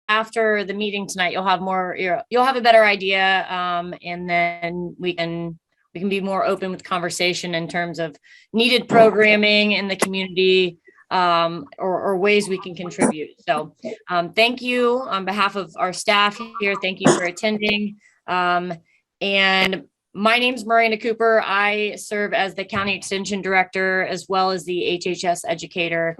after the meeting tonight, you'll have more, you'll have a better idea. And then we can be more open with conversation in terms of needed programming in the community, or ways we can contribute. So thank you on behalf of our staff here. Thank you for attending. And my name's Miranda Cooper. I serve as the County Extension Director as well as the HHS educator.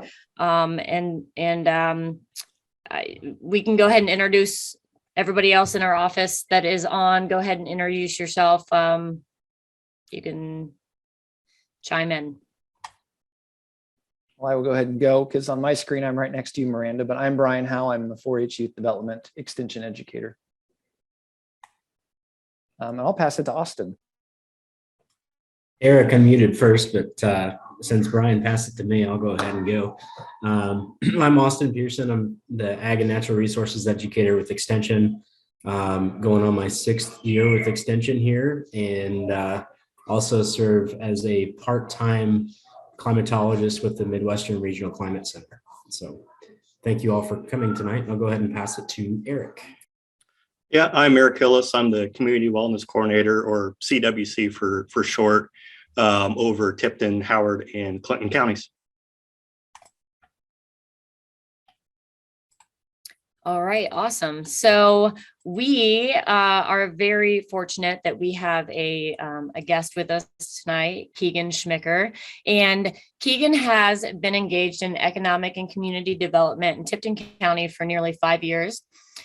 We can go ahead and introduce everybody else in our office that is on. Go ahead and introduce yourself. You can chime in. Well, I will go ahead and go because on my screen, I'm right next to you, Miranda, but I'm Brian Howe. I'm the 4-H Youth Development Extension Educator. And I'll pass it to Austin. Eric, I'm muted first, but since Brian passed it to me, I'll go ahead and go. I'm Austin Pearson. I'm the Ag and Natural Resources Educator with Extension, going on my 6th year with Extension here, and also serve as a part-time climatologist with the Midwestern Regional Climate Center. So thank you all for coming tonight. I'll go ahead and pass it to Eric. Yeah, I'm Eric Hillis. I'm the Community Wellness Coordinator, or CWC for short, over Tipton, Howard, and Clinton counties. All right, awesome. So we are very fortunate that we have a guest with us tonight, Keegan Schmicker. And Keegan has been engaged in economic and community development in Tipton County for nearly 5 years.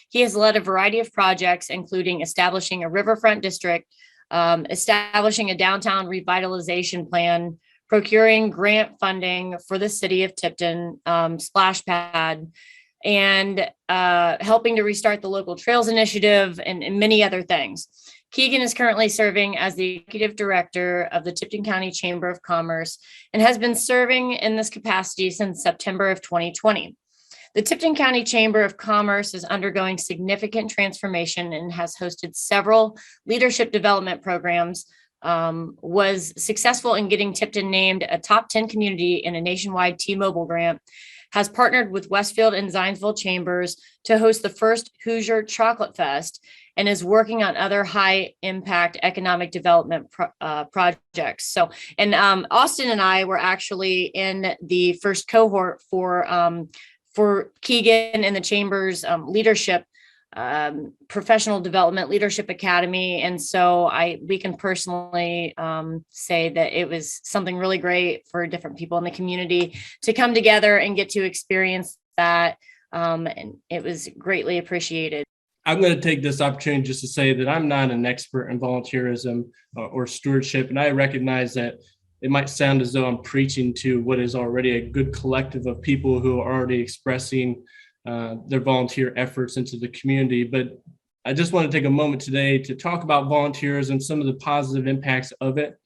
He has led a variety of projects, including establishing a riverfront district, establishing a downtown revitalization plan, procuring grant funding for the city of Tipton, splash pad, and helping to restart the local trails initiative and many other things. Keegan is currently serving as the executive director of the Tipton County Chamber of Commerce and has been serving in this capacity since September of 2020. The Tipton County Chamber of Commerce is undergoing significant transformation and has hosted several leadership development programs, was successful in getting Tipton named a top 10 community in a nationwide T-Mobile grant, has partnered with Westfield and Zionsville Chambers to host the first Hoosier Chocolate Fest, and is working on other high impact economic development projects. So, and Austin and I were actually in the first cohort for Keegan and the Chamber's leadership, professional development leadership academy. And so we can personally say that it was something really great for different people in the community to come together and get to experience that. And it was greatly appreciated. I'm going to take this opportunity just to say that I'm not an expert in volunteerism or stewardship. And I recognize that it might sound as though I'm preaching to what is already a good collective of people who are already expressing their volunteer efforts into the community. But I just want to take a moment today to talk about volunteerism, some of the positive impacts of it,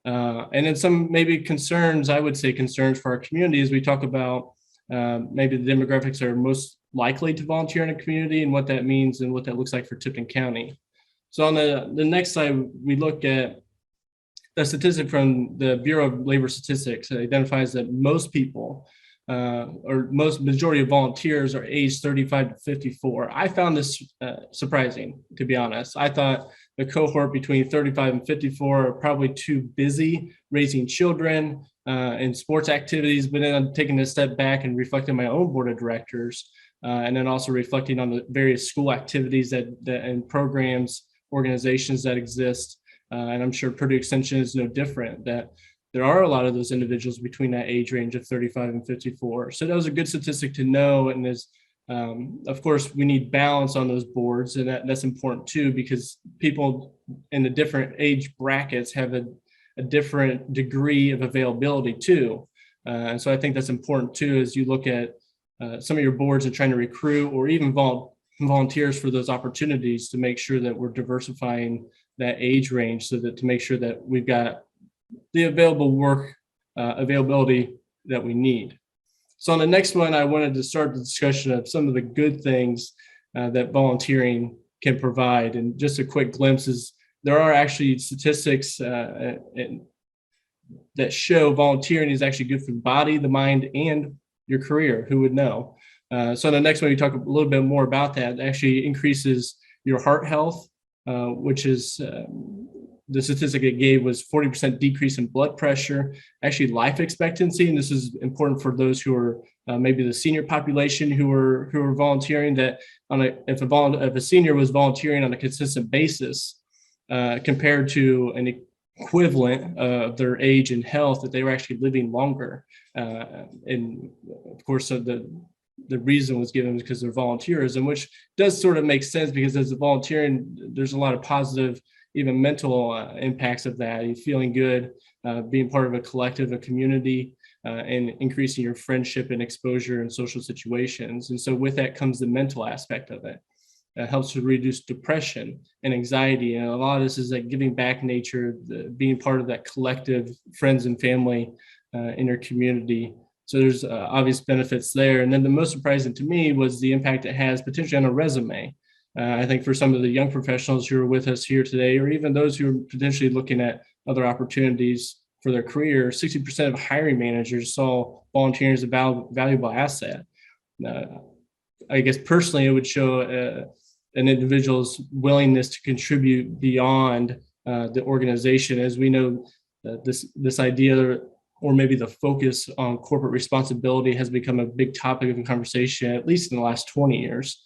and then some maybe concerns, I would say concerns for our community as we talk about maybe the demographics that are most likely to volunteer in a community and what that means and what that looks like for Tipton County. So on the next slide, we look at the statistic from the Bureau of Labor Statistics that identifies that most people, or most majority of volunteers, are aged 35 to 54. I found this surprising, to be honest. I thought the cohort between 35 and 54 are probably too busy raising children and sports activities, but then I'm taking a step back and reflecting on my own board of directors, and then also reflecting on the various school activities that and programs, organizations that exist. And I'm sure Purdue Extension is no different, that there are a lot of those individuals between that age range of 35 and 54. So that was a good statistic to know. And there's, of course, we need balance on those boards, and that's important too, because people in the different age brackets have a different degree of availability too. And so I think that's important too, as you look at some of your boards and trying to recruit or even volunteers for those opportunities, to make sure that we're diversifying that age range, so that to make sure that we've got the available work availability that we need. So on the next one, I wanted to start the discussion of some of the good things that volunteering can provide. And just a quick glimpse is there are actually statistics that show volunteering is actually good for the body, the mind, and your career. Who would know? So the next one, we talk a little bit more about that. It actually increases your heart health, which is the statistic it gave was 40% decrease in blood pressure, actually life expectancy. And this is important for those who are maybe the senior population who are volunteering, that if a senior was volunteering on a consistent basis compared to an equivalent of their age and health, that they were actually living longer. And of course, the reason was given because of volunteerism, which does sort of make sense, because as a volunteering, there's a lot of positive, even mental impacts of that. You're feeling good, being part of a collective, a community, and increasing your friendship and exposure in social situations. And so with that comes the mental aspect of it. It helps to reduce depression and anxiety. And a lot of this is like giving back nature, being part of that collective, friends and family in your community. So there's obvious benefits there. And then the most surprising to me was the impact it has potentially on a resume. I think for some of the young professionals who are with us here today, or even those who are potentially looking at other opportunities for their career, 60% of hiring managers saw volunteering as a valuable asset. I guess personally, it would show an individual's willingness to contribute beyond the organization. As we know, this idea, or maybe the focus on corporate responsibility, has become a big topic of conversation, at least in the last 20 years.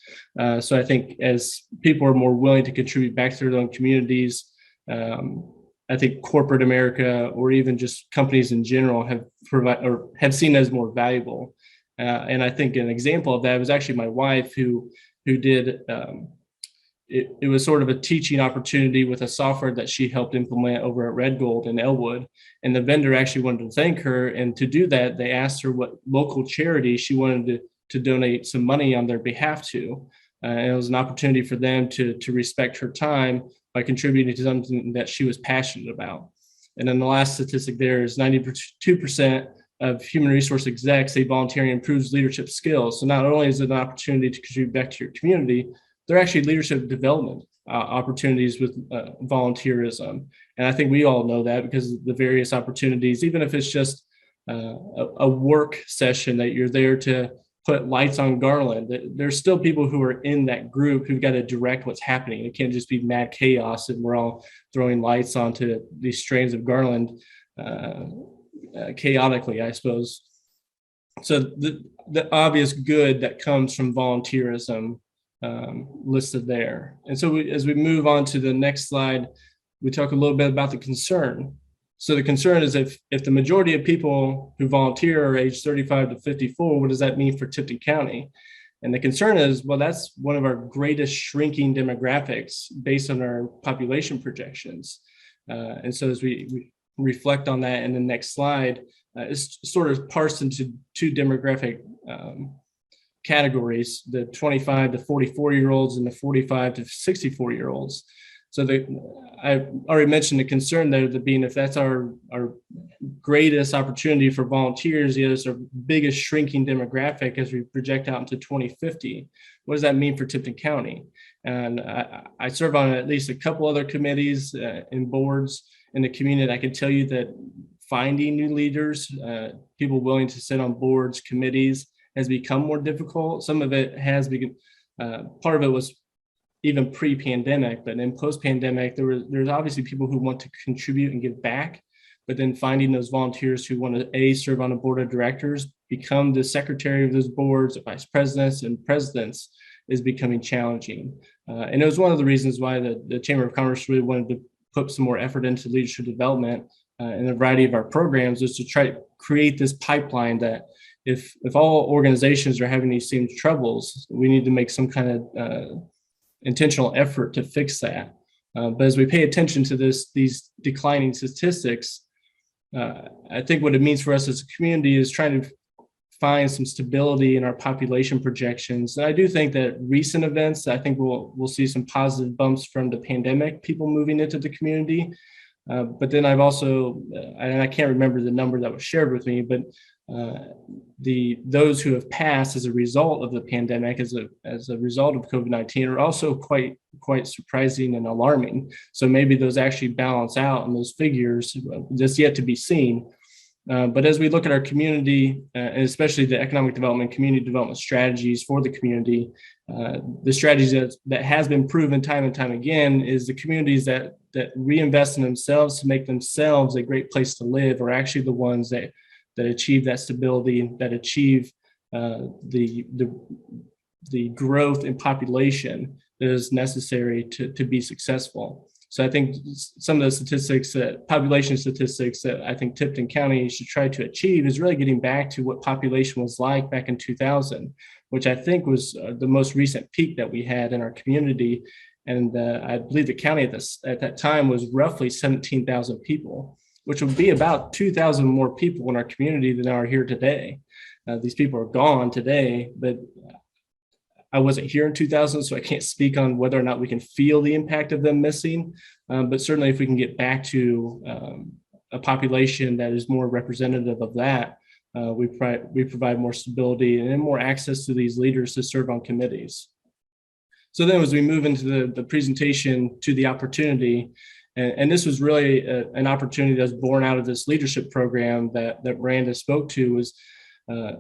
So I think as people are more willing to contribute back to their own communities, I think corporate America, or even just companies in general, have seen as more valuable. And I think an example of that was actually my wife, who did, it was sort of a teaching opportunity with a software that she helped implement over at Red Gold in Elwood. And the vendor actually wanted to thank her. And to do that, they asked her what local charity she wanted to donate some money on their behalf to. And it was an opportunity for them to respect her time by contributing to something that she was passionate about. And then the last statistic there is 92% of human resource execs say volunteering improves leadership skills. So not only is it an opportunity to contribute back to your community, they're actually leadership development opportunities with volunteerism. And I think we all know that because of the various opportunities, even if it's just a work session that you're there to put lights on garland, there's still people who are in that group who've got to direct what's happening. It can't just be mad chaos and we're all throwing lights onto these strands of garland chaotically, I suppose. So the obvious good that comes from volunteerism listed there. And so as we move on to the next slide, we talk a little bit about the concern. So the concern is if the majority of people who volunteer are age 35 to 54, what does that mean for Tipton County? And the concern is, well, that's one of our greatest shrinking demographics based on our population projections. And so as we reflect on that in the next slide, it's sort of parsed into two demographic categories, the 25 to 44-year-olds and the 45 to 64-year-olds. So I already mentioned the concern there, that being if that's our greatest opportunity for volunteers, yet it's our biggest shrinking demographic as we project out into 2050. What does that mean for Tipton County? And I serve on at least a couple other committees and boards in the community. I can tell you that finding new leaders, people willing to sit on boards, committees, has become more difficult. Some of it has become, part of it was even pre-pandemic, but in post-pandemic, there's obviously people who want to contribute and give back, but then finding those volunteers who want to serve on a board of directors, become the secretary of those boards, vice presidents and presidents, is becoming challenging. And it was one of the reasons why the Chamber of Commerce really wanted to put some more effort into leadership development in a variety of our programs, is to try to create this pipeline that if all organizations are having these same troubles, we need to make some kind of intentional effort to fix that. But as we pay attention to these declining statistics, I think what it means for us as a community is trying to find some stability in our population projections. And I do think that recent events, I think we'll see some positive bumps from the pandemic, people moving into the community. But then I've also, and I can't remember the number that was shared with me, but those who have passed as a result of the pandemic, as a result of COVID-19, are also quite surprising and alarming. So maybe those actually balance out, and those figures, just yet to be seen. But as we look at our community, and especially the economic development, community development strategies for the community, the strategies that has been proven time and time again is the communities that reinvest in themselves to make themselves a great place to live are actually the ones that achieve that stability, that achieve the growth in population that is necessary to be successful. So I think some of the statistics, population statistics that I think Tipton County should try to achieve is really getting back to what population was like back in 2000, which I think was the most recent peak that we had in our community. And I believe the county at that time was roughly 17,000 people, which would be about 2,000 more people in our community than are here today. These people are gone today, but I wasn't here in 2000, so I can't speak on whether or not we can feel the impact of them missing. But certainly if we can get back to a population that is more representative of that, we provide more stability and more access to these leaders to serve on committees. So then as we move into the presentation to the opportunity, and this was really an opportunity that was born out of this leadership program that Miranda spoke to, was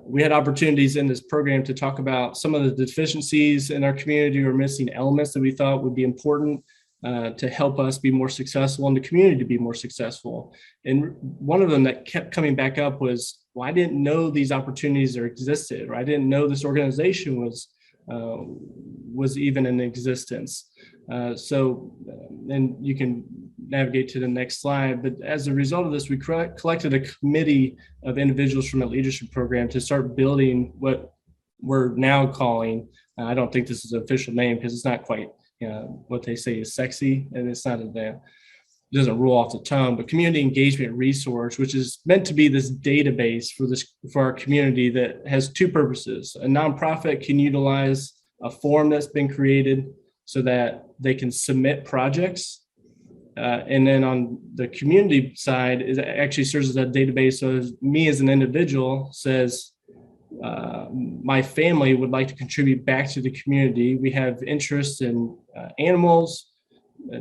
we had opportunities in this program to talk about some of the deficiencies in our community or missing elements that we thought would be important to help us be more successful and the community to be more successful. And one of them that kept coming back up was, well, I didn't know these opportunities existed, or I didn't know this organization was even in existence. And you can navigate to the next slide. But as a result of this, we collected a committee of individuals from a leadership program to start building what we're now calling, I don't think this is an official name because it's not quite what they say is sexy, and it's not it doesn't roll off the tongue, but community engagement resource, which is meant to be this database for our community that has two purposes. A nonprofit can utilize a form that's been created so that they can submit projects. And then on the community side, it actually serves as a database. So as me as an individual says, my family would like to contribute back to the community. We have interest in animals,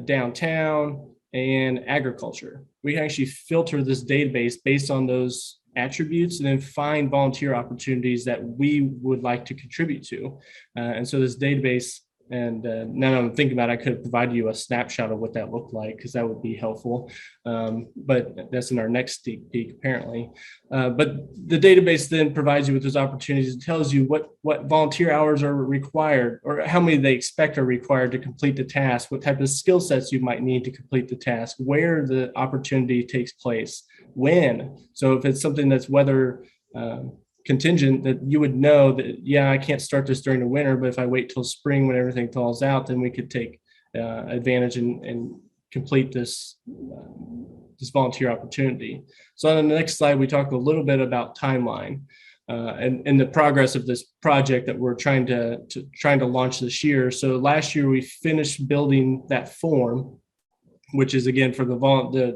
downtown, and agriculture. We can actually filter this database based on those attributes and then find volunteer opportunities that we would like to contribute to. And so this database, and now that I'm thinking about it, I could have provided you a snapshot of what that looked like because that would be helpful. But that's in our next sneak peek, apparently. But the database then provides you with those opportunities. It tells you what volunteer hours are required, or how many they expect are required to complete the task, what type of skill sets you might need to complete the task, where the opportunity takes place, when. So if it's something that's weather contingent, that you would know that, yeah, I can't start this during the winter, but if I wait till spring when everything thaws out, then we could take advantage and complete this volunteer opportunity. So on the next slide, we talk a little bit about timeline and the progress of this project that we're trying to launch this year. So last year we finished building that form, which is again for the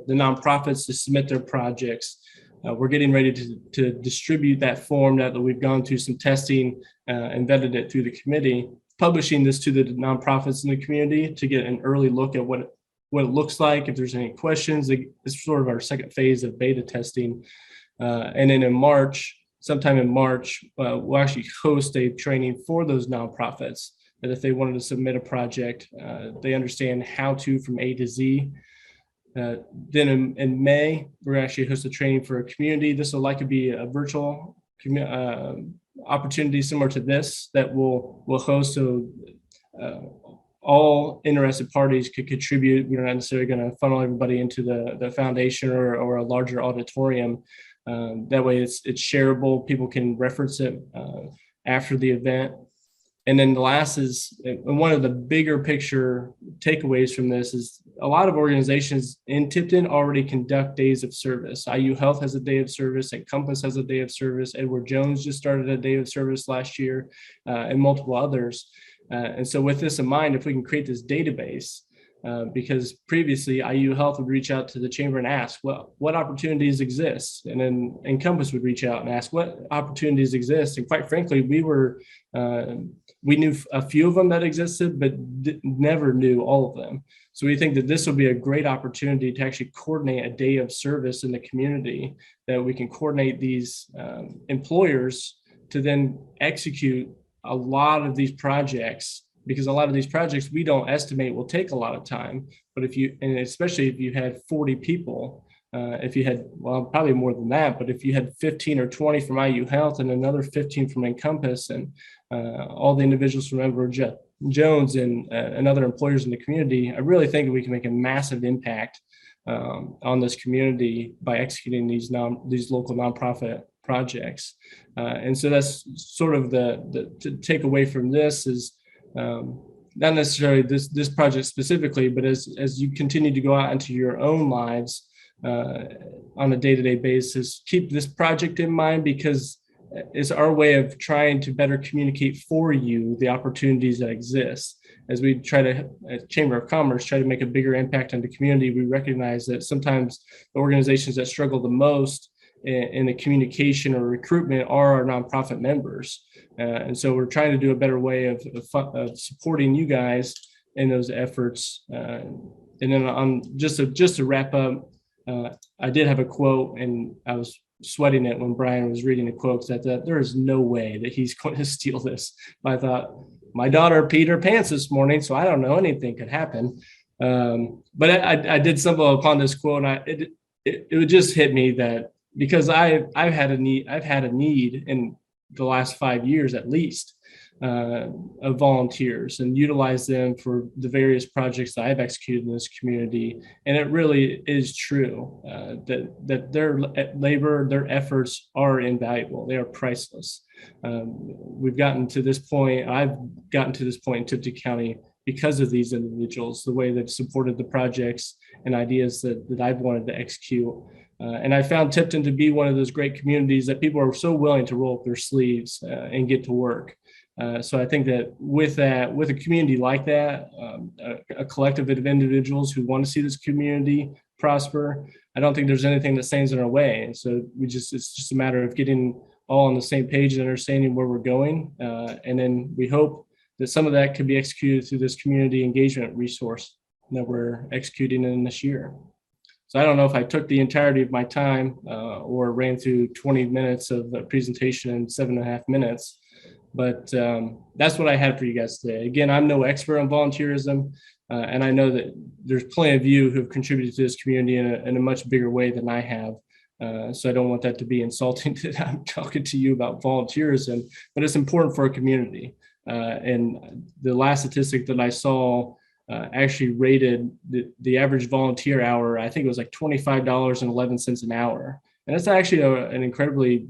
nonprofits to submit their projects. We're getting ready to distribute that form now that we've gone through some testing and vetted it through the committee, publishing this to the nonprofits in the community to get an early look at what it looks like. If there's any questions, it's sort of our second phase of beta testing. And then sometime in March, we'll actually host a training for those nonprofits that if they wanted to submit a project, they understand how to from A to Z. Then in May, we're actually host a training for a community. This will likely be a virtual opportunity similar to this that we'll host. So all interested parties could contribute. We're not necessarily going to funnel everybody into the foundation or a larger auditorium. That way it's shareable. People can reference it after the event. And then the last is, and one of the bigger picture takeaways from this is a lot of organizations in Tipton already conduct days of service. IU Health has a day of service, and Compass has a day of service. Edward Jones just started a day of service last year, and multiple others. And so with this in mind, if we can create this database, because previously IU Health would reach out to the chamber and ask, well, what opportunities exist? And then Compass would reach out and ask what opportunities exist. And quite frankly, we were we knew a few of them that existed, but never knew all of them. So we think that this will be a great opportunity to actually coordinate a day of service in the community, that we can coordinate these employers to then execute a lot of these projects, because a lot of these projects we don't estimate will take a lot of time. But and especially if you had 40 people, if you had, well, probably more than that, but if you had 15 or 20 from IU Health and another 15 from Encompass, and all the individuals from Edward Jones and other employers in the community, I really think we can make a massive impact on this community by executing these local nonprofit projects. And so that's sort of the take away from this is not necessarily this project specifically, but as you continue to go out into your own lives on a day-to-day basis, keep this project in mind, because it's our way of trying to better communicate for you the opportunities that exist. As we try to, as Chamber of Commerce, try to make a bigger impact on the community, we recognize that sometimes the organizations that struggle the most in the communication or recruitment are our nonprofit members. And so we're trying to do a better way of supporting you guys in those efforts. And then on just to wrap up, I did have a quote, and I was sweating it when Brian was reading the quote, that there is no way that he's going to steal this. I thought, my daughter peed her pants this morning, so I don't know, anything could happen. But I did stumble upon this quote, and it would just hit me that because I've had a need in the last 5 years at least of volunteers, and utilize them for the various projects that I've executed in this community. And it really is true that their labor, their efforts are invaluable. They are priceless. We've gotten to this point. I've gotten to this point in Tipton County because of these individuals, the way they've supported the projects and ideas that I've wanted to execute. And I found Tipton to be one of those great communities that people are so willing to roll up their sleeves and get to work. So I think that with a community like that, a collective of individuals who want to see this community prosper, I don't think there's anything that stands in our way. And so it's just a matter of getting all on the same page and understanding where we're going. And then we hope that some of that could be executed through this community engagement resource that we're executing in this year. So I don't know if I took the entirety of my time or ran through 20 minutes of a presentation in 7.5 minutes, but that's what I had for you guys today. Again, I'm no expert on volunteerism, and I know that there's plenty of you who have contributed to this community in a much bigger way than I have. So I don't want that to be insulting that I'm talking to you about volunteerism, but it's important for our community. And the last statistic that I saw actually rated the average volunteer hour, I think it was like $25.11 an hour. And that's actually an incredibly,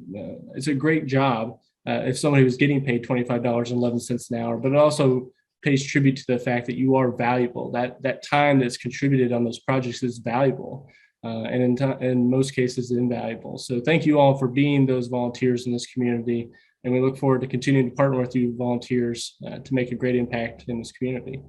it's a great job if somebody was getting paid $25.11 an hour, but it also pays tribute to the fact that you are valuable. That time that's contributed on those projects is valuable, and in most cases invaluable. So thank you all for being those volunteers in this community. And we look forward to continuing to partner with you volunteers to make a great impact in this community.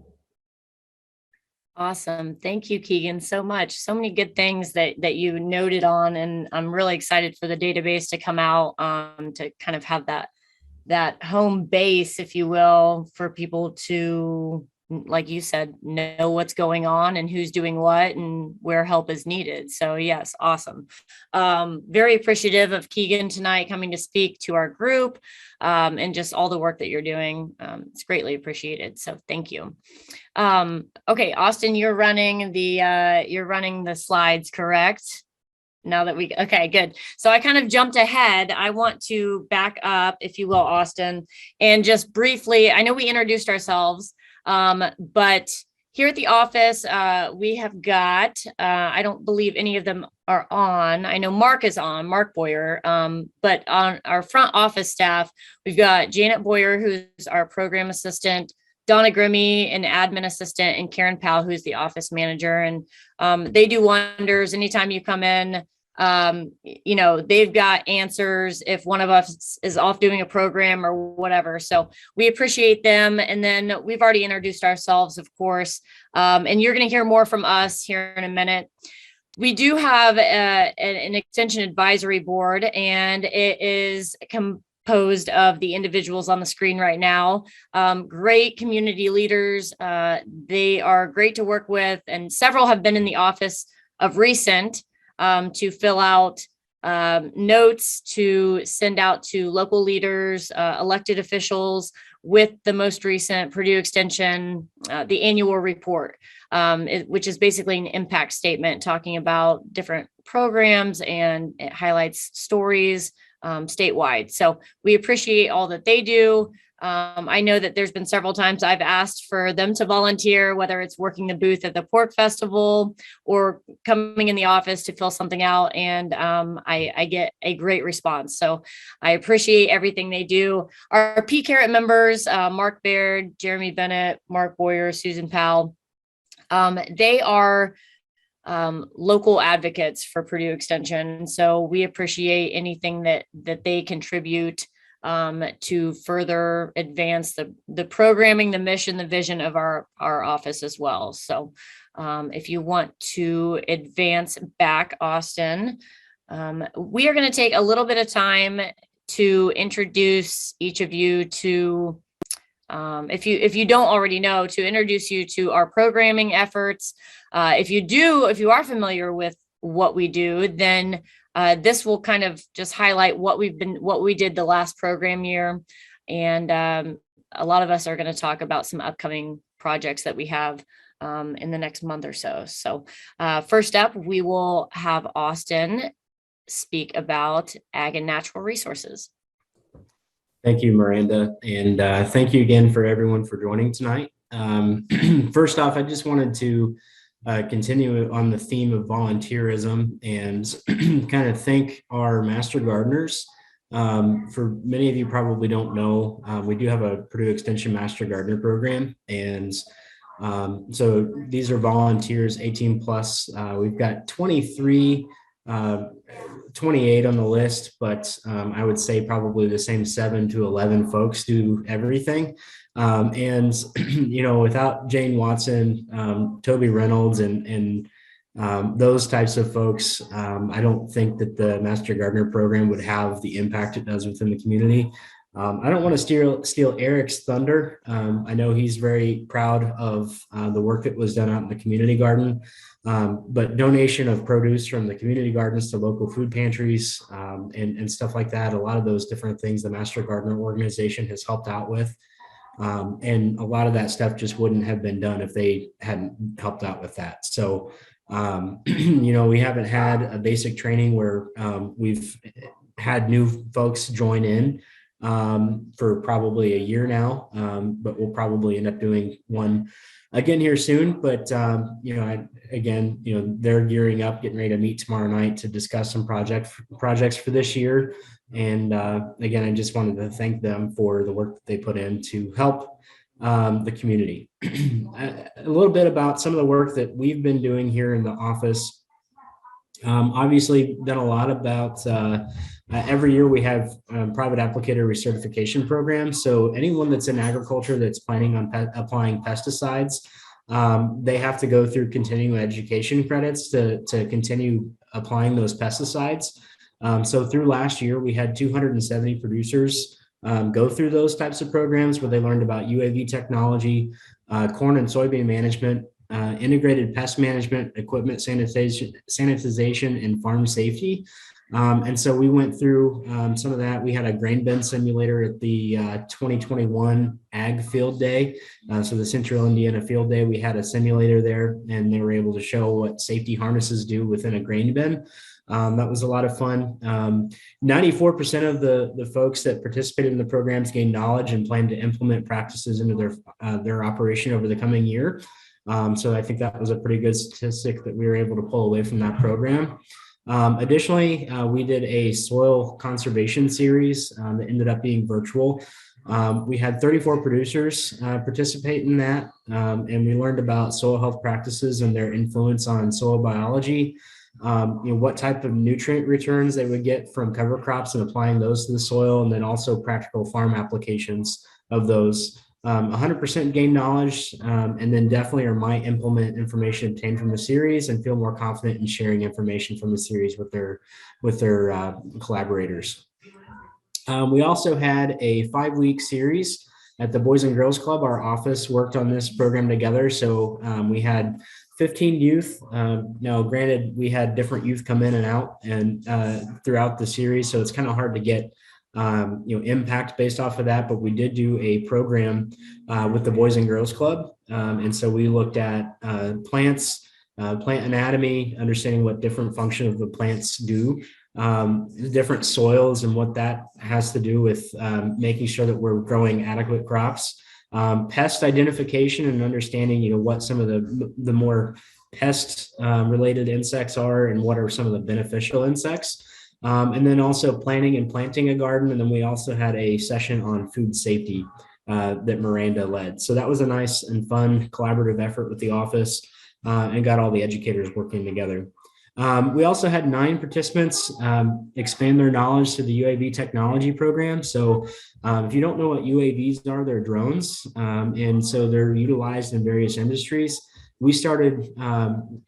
Awesome. Thank you, Keegan, so much. So many good things that you noted on, and I'm really excited for the database to come out to kind of have that home base, if you will, for people to, like you said, know what's going on and who's doing what and where help is needed. So yes, awesome. Very appreciative of Keegan tonight coming to speak to our group and just all the work that you're doing. It's greatly appreciated. So thank you. Okay, Austin, you're running the slides, correct? Now that okay, good. So I kind of jumped ahead. I want to back up, if you will, Austin, and just briefly, I know we introduced ourselves, but here at the office, we have got, I don't believe any of them are on. I know Mark is on, Mark Boyer, but on our front office staff, we've got Janet Boyer, who's our program assistant, Donna Grimmy, an admin assistant, and Karen Powell, who's the office manager. And they do wonders anytime you come in. They've got answers if one of us is off doing a program or whatever. So we appreciate them. And then we've already introduced ourselves, of course, and you're going to hear more from us here in a minute. We do have an extension advisory board, and it is composed of the individuals on the screen right now. Great community leaders. They are great to work with, and several have been in the office of recent to fill out notes to send out to local leaders, elected officials with the most recent Purdue Extension, the annual report, which is basically an impact statement talking about different programs, and it highlights stories statewide. So we appreciate all that they do. I know that there's been several times I've asked for them to volunteer, whether it's working the booth at the pork festival or coming in the office to fill something out. And I get a great response. So I appreciate everything they do. Our P-Carrot members, Mark Baird, Jeremy Bennett, Mark Boyer, Susan Powell, they are local advocates for Purdue Extension. So we appreciate anything that they contribute to further advance the programming, the mission, the vision of our office as well. So if you want to advance back, Austin, we are going to take a little bit of time to introduce each of you to, if you don't already know, to introduce you to our programming efforts. If you are familiar with what we do, then this will kind of just highlight what we did the last program year. And a lot of us are going to talk about some upcoming projects that we have in the next month or so. So first up, we will have Austin speak about ag and natural resources. Thank you, Miranda. And thank you again for everyone for joining tonight. First off, I just wanted to continue on the theme of volunteerism and kind of thank our master gardeners. For many of you probably don't know, we do have a Purdue Extension Master Gardener program. And so these are volunteers, 18 plus. We've got 28 on the list, but I would say probably the same 7 to 11 folks do everything. And, without Jane Watson, Toby Reynolds, and those types of folks, I don't think that the Master Gardener program would have the impact it does within the community. I don't want to steal Eric's thunder. I know he's very proud of the work that was done out in the community garden, but donation of produce from the community gardens to local food pantries and stuff like that. A lot of those different things the Master Gardener organization has helped out with. And a lot of that stuff just wouldn't have been done if they hadn't helped out with that. So, we haven't had a basic training where we've had new folks join in for probably a year now, but we'll probably end up doing one again here soon. But, they're gearing up, getting ready to meet tomorrow night to discuss some projects for this year. And again, I just wanted to thank them for the work that they put in to help the community. A little bit about some of the work that we've been doing here in the office. Obviously done a lot about every year we have private applicator recertification programs. So anyone that's in agriculture that's planning on applying pesticides, they have to go through continuing education credits to continue applying those pesticides. So through last year, we had 270 producers go through those types of programs where they learned about UAV technology, corn and soybean management, integrated pest management, equipment sanitization, and farm safety. And so we went through some of that. We had a grain bin simulator at the 2021 Ag Field Day. So the Central Indiana Field Day, we had a simulator there, and they were able to show what safety harnesses do within a grain bin. That was a lot of fun. 94% of the folks that participated in the programs gained knowledge and plan to implement practices into their operation over the coming year. So I think that was a pretty good statistic that we were able to pull away from that program. Additionally, we did a soil conservation series that ended up being virtual. We had 34 producers participate in that, and we learned about soil health practices and their influence on soil biology. What type of nutrient returns they would get from cover crops and applying those to the soil, and then also practical farm applications of those. 100% gain knowledge, and then definitely might implement information obtained from the series and feel more confident in sharing information from the series with their collaborators. We also had a 5-week series at the Boys and Girls Club. Our office worked on this program together. So we had 15 youth. Now, granted, we had different youth come in and out and throughout the series. So it's kind of hard to get impact based off of that. But we did do a program with the Boys and Girls Club. And so we looked at plants, plant anatomy, understanding what different function of the plants do, different soils and what that has to do with making sure that we're growing adequate crops, pest identification and understanding, what some of the more pest related insects are and what are some of the beneficial insects. And then also planning and planting a garden. And then we also had a session on food safety that Miranda led. So that was a nice and fun collaborative effort with the office and got all the educators working together. We also had 9 participants expand their knowledge to the UAV technology program. So if you don't know what UAVs are, they're drones. And so they're utilized in various industries. We started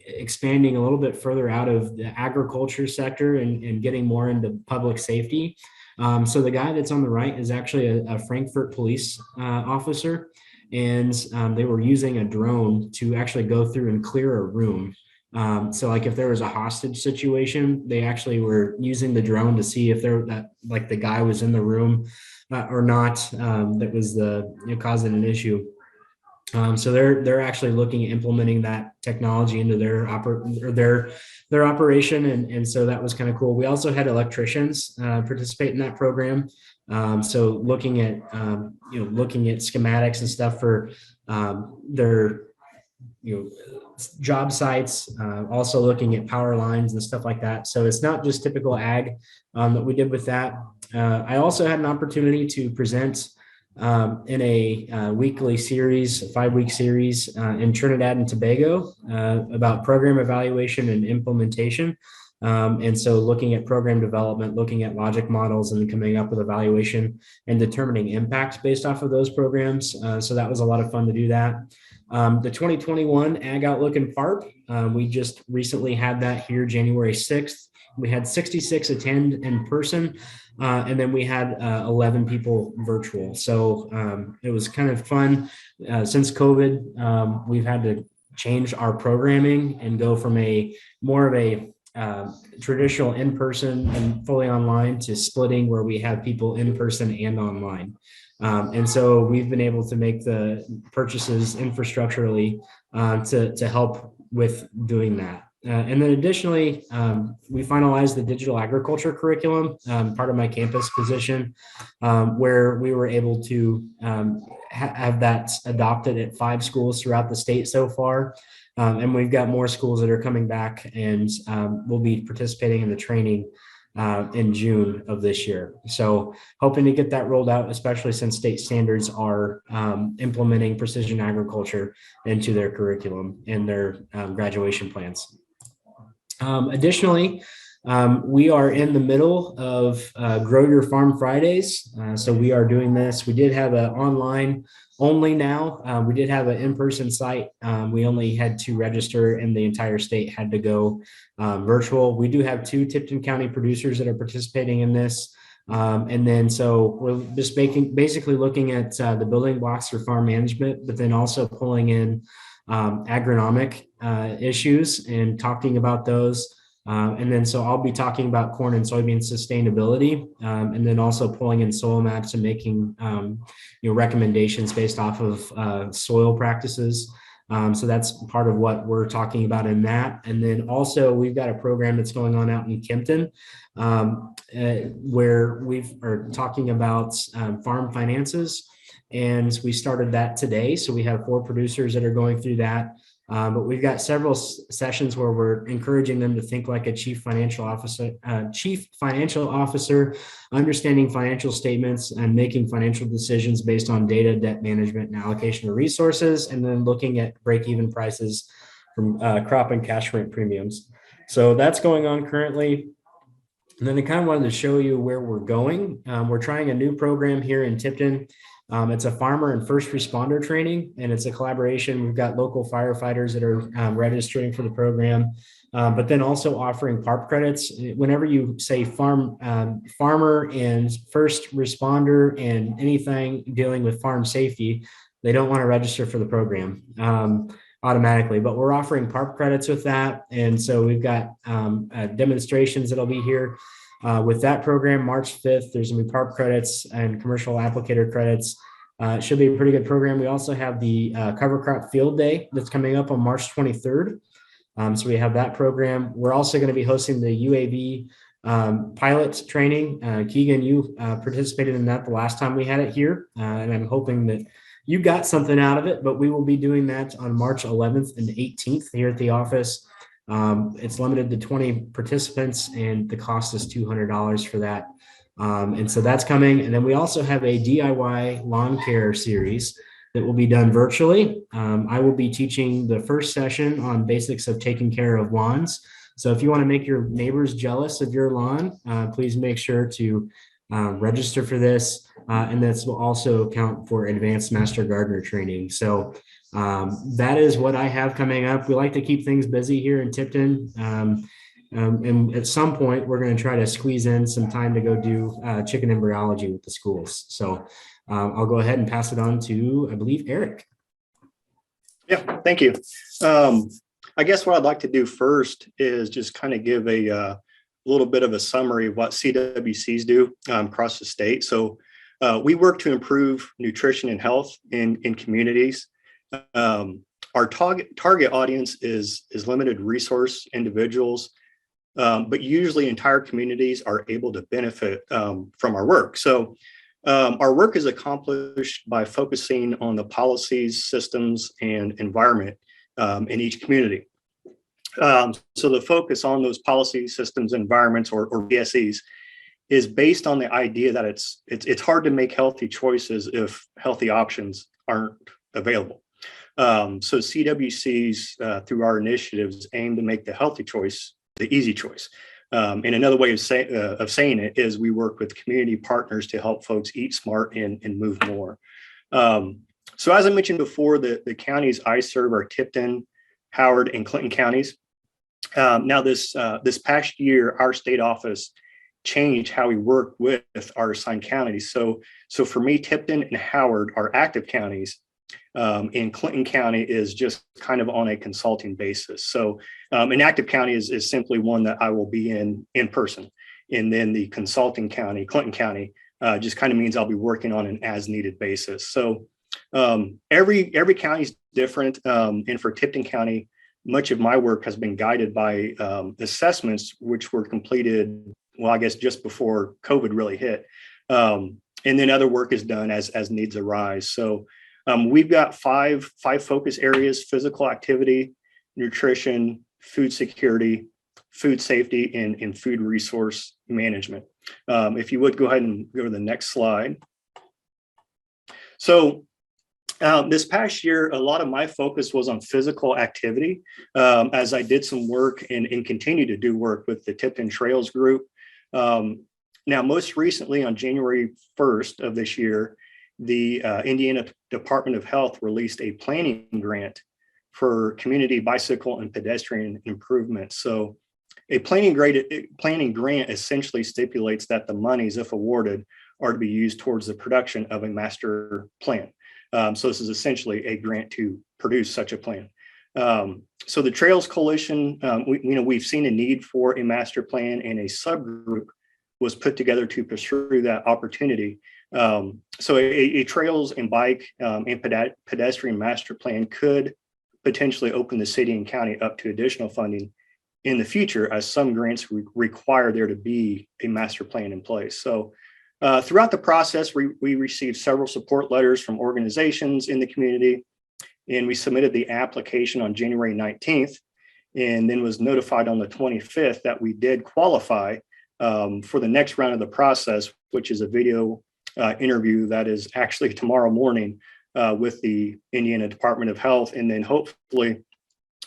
expanding a little bit further out of the agriculture sector and getting more into public safety. So the guy that's on the right is actually a Frankfurt police officer. And they were using a drone to actually go through and clear a room. So like if there was a hostage situation, they actually were using the drone to see if the guy was in the room or not, that was causing an issue. So they're actually looking at implementing that technology into their operation, and so that was kind of cool. We also had electricians participate in that program. So looking at schematics and stuff for their job sites, also looking at power lines and stuff like that. So it's not just typical ag that we did with that. I also had an opportunity to present in a weekly series, a 5-week series in Trinidad and Tobago about program evaluation and implementation. And so looking at program development, looking at logic models and coming up with evaluation and determining impact based off of those programs. So that was a lot of fun to do that. The 2021 Ag Outlook and PARP, we just recently had that here January 6th. We had 66 attend in person, and then we had 11 people virtual. So it was kind of fun. Since COVID, we've had to change our programming and go from more of a traditional in-person and fully online to splitting where we have people in person and online. And so we've been able to make the purchases infrastructurally to help with doing that. And then additionally, we finalized the digital agriculture curriculum, part of my campus position, where we were able to have that adopted at 5 schools throughout the state so far. And we've got more schools that are coming back, and we'll be participating in the training in June of this year. So hoping to get that rolled out, especially since state standards are implementing precision agriculture into their curriculum and their graduation plans. Additionally, we are in the middle of Grow Your Farm Fridays. So we are doing this. We did have an online only now. We did have an in-person site. We only had to register, and the entire state had to go virtual. We do have 2 Tipton County producers that are participating in this. And then so we're just basically looking at the building blocks for farm management, but then also pulling in agronomic issues and talking about those. And then so I'll be talking about corn and soybean sustainability, and then also pulling in soil maps and making recommendations based off of soil practices. So that's part of what we're talking about in that. And then also we've got a program that's going on out in Kempton where we are talking about farm finances. And we started that today. So we have 4 producers that are going through that. But we've got several sessions where we're encouraging them to think like a chief financial officer, understanding financial statements and making financial decisions based on data, debt management, and allocation of resources, and then looking at break-even prices from crop and cash rent premiums. So that's going on currently. And then I kind of wanted to show you where we're going. We're trying a new program here in Tipton. It's a farmer and first responder training, and it's a collaboration. We've got local firefighters that are registering for the program. but then also offering PARP credits. Whenever you say farmer and first responder and anything dealing with farm safety, they don't want to register for the program automatically, but we're offering PARP credits with that. And so we've got demonstrations that'll be here with that program. March 5th, there's gonna be PARP credits and commercial applicator credits. It should be a pretty good program. We also have the cover crop field day that's coming up on March 23rd. So we have that program. We're also going to be hosting the UAV pilot training. Keegan, you participated in that the last time we had it here, and I'm hoping that you got something out of it, but we will be doing that on March 11th and 18th here at the office. It's limited to 20 participants, and the cost is $200 for that. And so that's coming. And then we also have a DIY lawn care series that will be done virtually. I will be teaching the first session on basics of taking care of lawns. So if you want to make your neighbors jealous of your lawn, please make sure to register for this. And this will also count for advanced master gardener training. So that is what I have coming up. We like to keep things busy here in Tipton. And at some point, we're going to try to squeeze in some time to go do chicken embryology with the schools. So I'll go ahead and pass it on to, I believe, Eric. Yeah, thank you. I guess what I'd like to do first is just kind of give a little bit of a summary of what CWCs do across the state. So we work to improve nutrition and health in communities. Our target audience is limited resource individuals, but usually entire communities are able to benefit from our work. So our work is accomplished by focusing on the policies, systems, and environment in each community. So the focus on those policies, systems, environments, or PSEs, is based on the idea that it's hard to make healthy choices if healthy options aren't available. So CWCs, through our initiatives, aim to make the healthy choice the easy choice. And another way of saying it is we work with community partners to help folks eat smart and move more. So as I mentioned before, the counties I serve are Tipton, Howard, and Clinton counties. Now this past year, our state office changed how we work with our assigned counties. So for me, Tipton and Howard are active counties. And Clinton County is just kind of on a consulting basis. So an active county is simply one that I will be in person. And then the consulting county, Clinton County, just kind of means I'll be working on an as needed basis. So every county is different. And for Tipton County, much of my work has been guided by assessments, which were completed, well, I guess just before COVID really hit. And then other work is done as needs arise. So we've got five focus areas: physical activity, nutrition, food security, food safety, and food resource management. If you would go ahead and go to the next slide. So this past year, a lot of my focus was on physical activity as I did some work and continue to do work with the Tipton Trails group. Now, most recently on January 1st of this year, the Indiana Department of Health released a planning grant for community bicycle and pedestrian improvements. So a planning grant essentially stipulates that the monies, if awarded, are to be used towards the production of a master plan. So this is essentially a grant to produce such a plan. So the Trails Coalition, we've seen a need for a master plan, and a subgroup was put together to pursue that opportunity. So a trails and bike and pedestrian master plan could potentially open the city and county up to additional funding in the future, as some grants require there to be a master plan in place. So throughout the process, we received several support letters from organizations in the community, and we submitted the application on January 19th, and then was notified on the 25th that we did qualify for the next round of the process, which is a video interview that is actually tomorrow morning with the Indiana Department of Health. And then hopefully,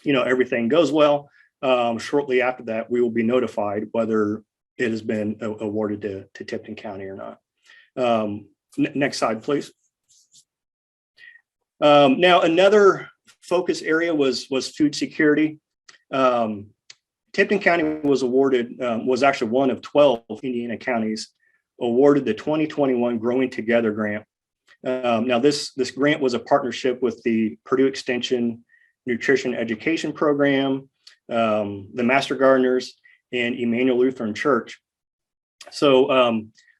everything goes well. Shortly after that, we will be notified whether it has been awarded to Tipton County or not. Next slide, please. Now, another focus area was food security. Tipton County was actually one of 12 Indiana counties awarded the 2021 Growing Together grant. Now, this grant was a partnership with the Purdue Extension Nutrition Education Program, the Master Gardeners, and Emmanuel Lutheran Church. So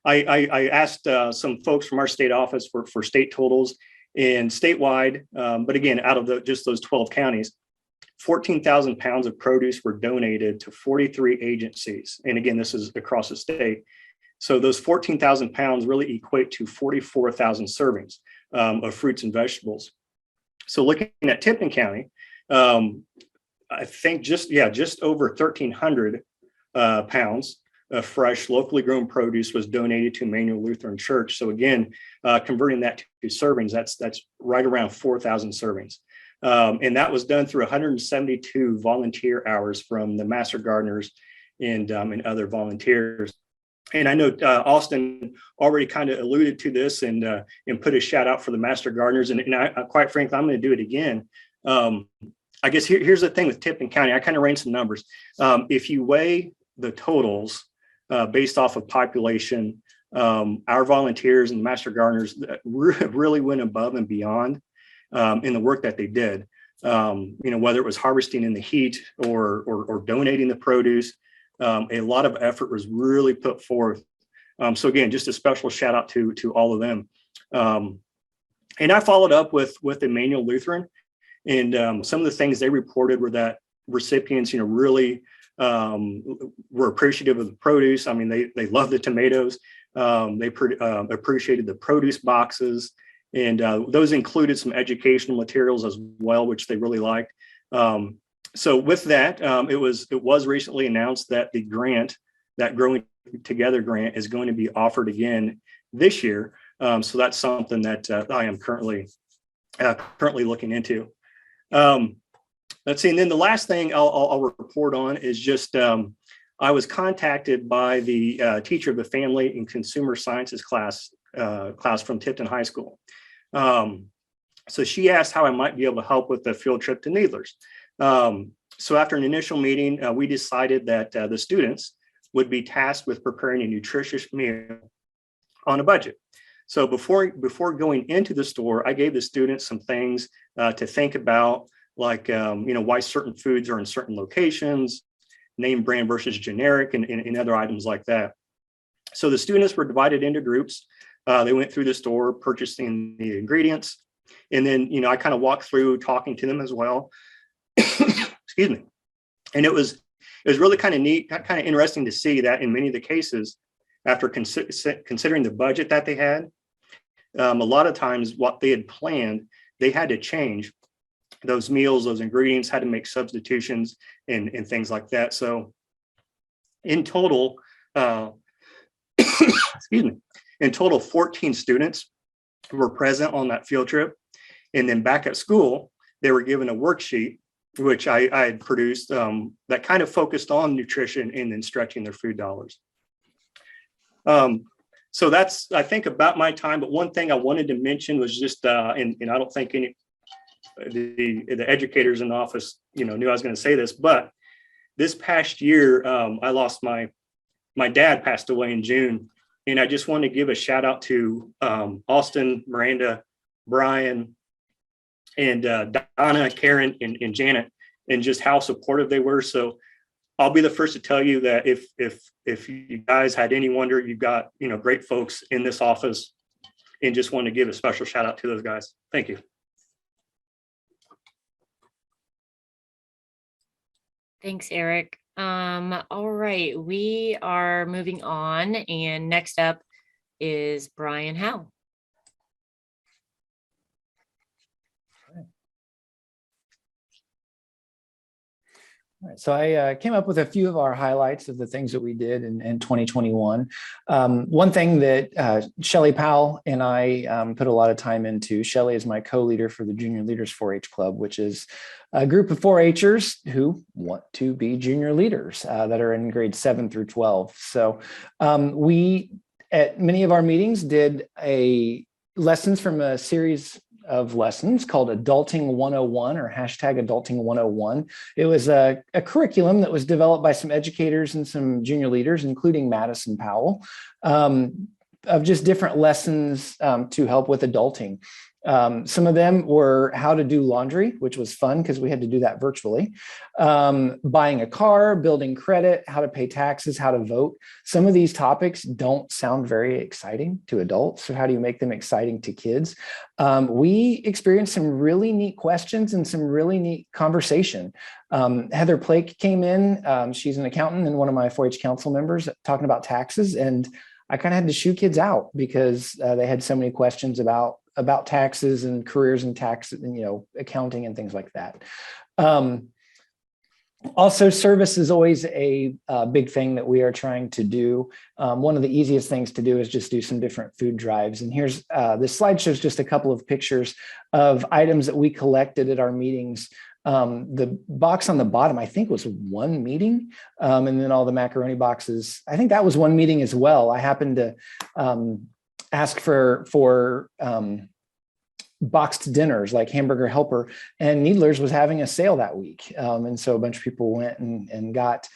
I asked some folks from our state office for state totals, and statewide, but again, out of just those 12 counties, 14,000 pounds of produce were donated to 43 agencies. And again, this is across the state. So those 14,000 pounds really equate to 44,000 servings of fruits and vegetables. So looking at Tipton County, I think just over 1,300 pounds of fresh, locally grown produce was donated to Emmanuel Lutheran Church. So again, converting that to servings, that's right around 4,000 servings. And that was done through 172 volunteer hours from the Master Gardeners and other volunteers. And I know Austin already kind of alluded to this and put a shout out for the Master Gardeners. And I, quite frankly, I'm going to do it again. I guess here's the thing with Tipton County. I kind of ran some numbers. If you weigh the totals based off of population, our volunteers and the Master Gardeners really went above and beyond in the work that they did. Whether it was harvesting in the heat or donating the produce, a lot of effort was really put forth. So again, just a special shout out to all of them. And I followed up with Emmanuel Lutheran, and some of the things they reported were that recipients, really were appreciative of the produce. I mean, they loved the tomatoes. They appreciated the produce boxes, and those included some educational materials as well, which they really liked. So with that, it was recently announced that the grant, that Growing Together grant, is going to be offered again this year. So that's something that I am currently looking into. Let's see. And then the last thing I'll report on is just I was contacted by the teacher of the Family and Consumer Sciences class from Tipton High School. So she asked how I might be able to help with the field trip to Needlers. So after an initial meeting, we decided that the students would be tasked with preparing a nutritious meal on a budget. So before going into the store, I gave the students some things to think about, like why certain foods are in certain locations, name brand versus generic, and other items like that. So the students were divided into groups. They went through the store purchasing the ingredients, and then I kind of walked through talking to them as well. Excuse me. And it was really kind of neat, kind of interesting to see that in many of the cases, after considering the budget that they had, a lot of times what they had planned, they had to change those meals, those ingredients, had to make substitutions and things like that. So in total, excuse me, in total, 14 students were present on that field trip. And then back at school, they were given a worksheet, which I had produced, that kind of focused on nutrition and then stretching their food dollars. So that's, I think, about my time. But one thing I wanted to mention was just, and I don't think the educators in the office, knew I was going to say this, but this past year, I lost my dad passed away in June. And I just want to give a shout out to Austin, Miranda, Brian, and Donna, Karen, and Janet, and just how supportive they were. So I'll be the first to tell you that if you guys had any wonder, you've got great folks in this office, and just want to give a special shout out to those guys. Thank you. Thanks, Eric. All right, we are moving on, and next up is Brian Howe. All right, so I came up with a few of our highlights of the things that we did in 2021. One thing that Shelly Powell and I put a lot of time into. Shelly is my co-leader for the Junior Leaders 4-H Club, which is a group of 4-Hers who want to be junior leaders that are in grades 7 through 12. So we, at many of our meetings, did lessons from a series of lessons called Adulting 101 or hashtag Adulting 101. It was a curriculum that was developed by some educators and some junior leaders, including Madison Powell, of just different lessons to help with adulting. Some of them were how to do laundry, which was fun because we had to do that virtually. Buying a car, building credit, how to pay taxes, how to vote. Some of these topics don't sound very exciting to adults. So how do you make them exciting to kids? We experienced some really neat questions and some really neat conversation. Heather Plake came in. She's an accountant and one of my 4-H council members talking about taxes. And I kind of had to shoo kids out because they had so many questions about taxes and careers and tax and, accounting and things like that. Also, service is always a big thing that we are trying to do. One of the easiest things to do is just do some different food drives. And here's this slide shows just a couple of pictures of items that we collected at our meetings. The box on the bottom, I think, was one meeting. And then all the macaroni boxes, I think that was one meeting as well. I happened to ask for boxed dinners like Hamburger Helper, and Needlers was having a sale that week. And so a bunch of people went and got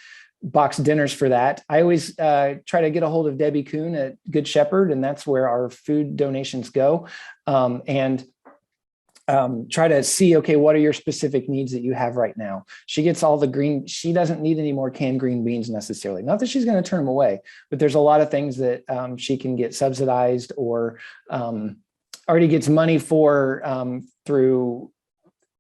boxed dinners for that. I always try to get a hold of Debbie Kuhn at Good Shepherd, and that's where our food donations go. And try to see, okay, what are your specific needs that you have right now? She gets all the green. She doesn't need any more canned green beans necessarily. Not that she's going to turn them away, but there's a lot of things that she can get subsidized or already gets money for through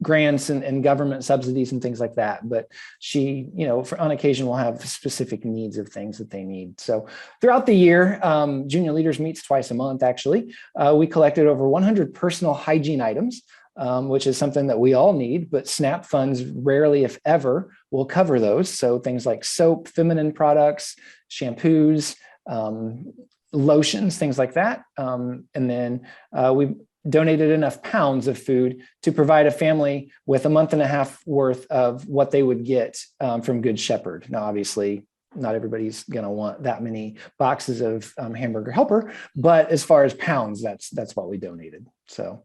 grants and government subsidies and things like that. But she, on occasion will have specific needs of things that they need. So throughout the year, Junior Leaders meets twice a month, actually. We collected over 100 personal hygiene items, which is something that we all need, but SNAP funds rarely, if ever, will cover those. So things like soap, feminine products, shampoos, lotions, things like that. And then we donated enough pounds of food to provide a family with a month and a half worth of what they would get from Good Shepherd. Now, obviously, not everybody's going to want that many boxes of Hamburger Helper, but as far as pounds, that's what we donated. So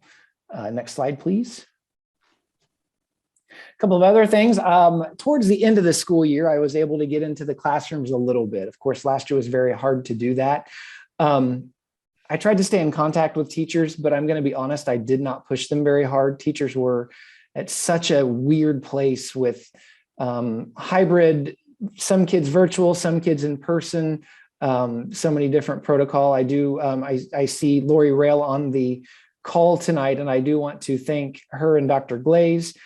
next slide, please. A couple of other things. Towards the end of the school year, I was able to get into the classrooms a little bit. Of course, last year was very hard to do that. I tried to stay in contact with teachers, but I'm going to be honest, I did not push them very hard. Teachers were at such a weird place with hybrid, some kids virtual, some kids in person, so many different protocol. I see Lori Rail on the call tonight, and I do want to thank her and Dr. Glaze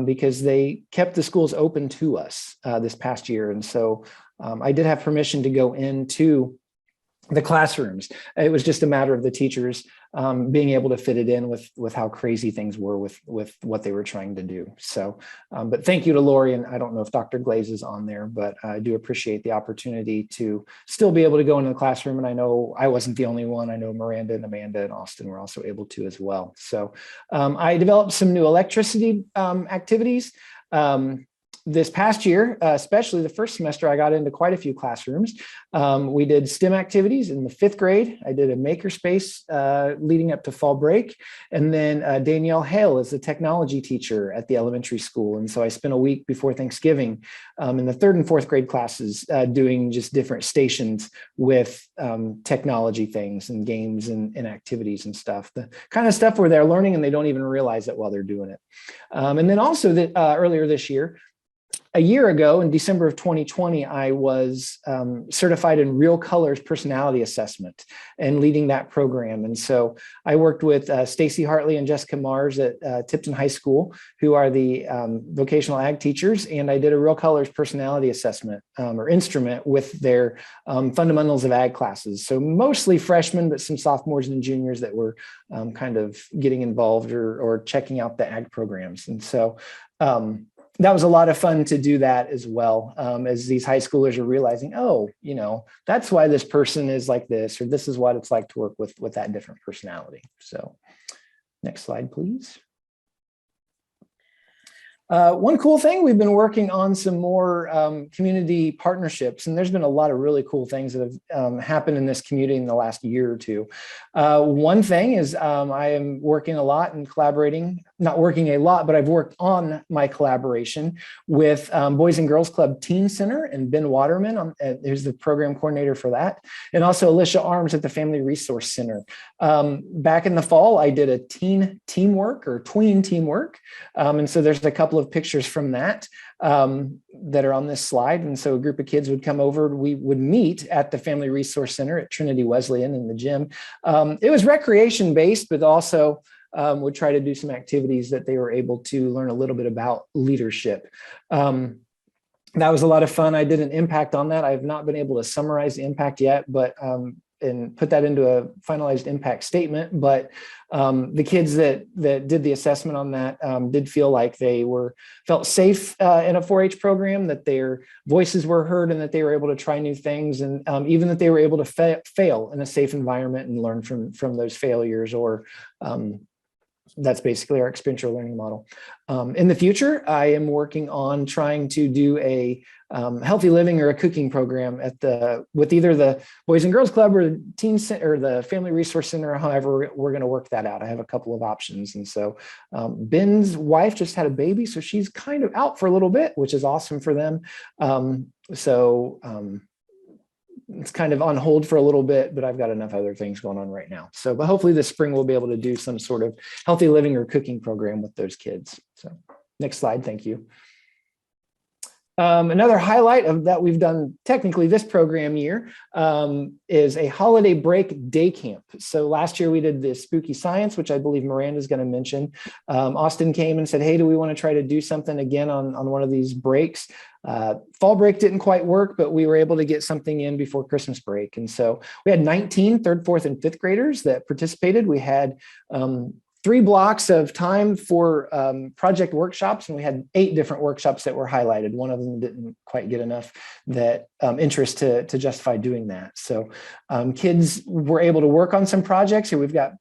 because they kept the schools open to us this past year. And so I did have permission to go into the classrooms. It was just a matter of the teachers being able to fit it in with how crazy things were with what they were trying to do. So, but thank you to Lori, and I don't know if Dr. Glaze is on there, but I do appreciate the opportunity to still be able to go into the classroom. And I know I wasn't the only one. I know Miranda and Amanda and Austin were also able to as well. So I developed some new electricity activities. This past year, especially the first semester, I got into quite a few classrooms. We did STEM activities in the 5th grade. I did a makerspace leading up to fall break. And then Danielle Hale is a technology teacher at the elementary school. And so I spent a week before Thanksgiving in the 3rd and 4th grade classes doing just different stations with technology things and games and activities and stuff. The kind of stuff where they're learning and they don't even realize it while they're doing it. And then also earlier this year, a year ago, in December of 2020, I was certified in Real Colors Personality Assessment and leading that program. And so I worked with Stacy Hartley and Jessica Mars at Tipton High School, who are the vocational ag teachers. And I did a Real Colors Personality Assessment or instrument with their Fundamentals of Ag classes. So mostly freshmen, but some sophomores and juniors that were kind of getting involved or checking out the ag programs. And so that was a lot of fun to do that as well, as these high schoolers are realizing, oh, that's why this person is like this, or this is what it's like to work with that different personality. So next slide, please. One cool thing, we've been working on some more community partnerships, and there's been a lot of really cool things that have happened in this community in the last year or two. One thing is I am working a lot and collaborating, not working a lot, but I've worked on my collaboration with Boys and Girls Club Teen Center and Ben Waterman, who's the program coordinator for that, and also Alicia Arms at the Family Resource Center. Back in the fall, I did a tween teamwork, and so there's a couple of pictures from that that are on this slide. And so a group of kids would come over, we would meet at the Family Resource Center at Trinity Wesleyan in the gym. It was recreation based, but also would try to do some activities that they were able to learn a little bit about leadership. That was a lot of fun. I did an impact on that. I have not been able to summarize the impact yet, but and put that into a finalized impact statement. But the kids that did the assessment on that did feel like they felt safe in a 4-H program, that their voices were heard, and that they were able to try new things, and even that they were able to fail in a safe environment and learn from those failures. Or that's basically our experiential learning model. In the future, I am working on trying to do a healthy living or a cooking program with either the Boys and Girls Club or the Teen Center or the Family Resource Center. However, we're going to work that out. I have a couple of options. And so Ben's wife just had a baby, so she's kind of out for a little bit, which is awesome for them. It's kind of on hold for a little bit, but I've got enough other things going on right now. So, but hopefully this spring we'll be able to do some sort of healthy living or cooking program with those kids. So next slide. Thank you. Another highlight of that we've done technically this program year is a holiday break day camp. So last year we did the spooky science, which I believe Miranda is going to mention. Austin came and said, hey, do we want to try to do something again on one of these breaks? Fall break didn't quite work, but we were able to get something in before Christmas break. And so we had 19 third, fourth, and fifth graders that participated. We had 3 blocks of time for project workshops, and we had 8 different workshops that were highlighted. One of them didn't quite get enough interest to justify doing that. So kids were able to work on some projects. Here we've got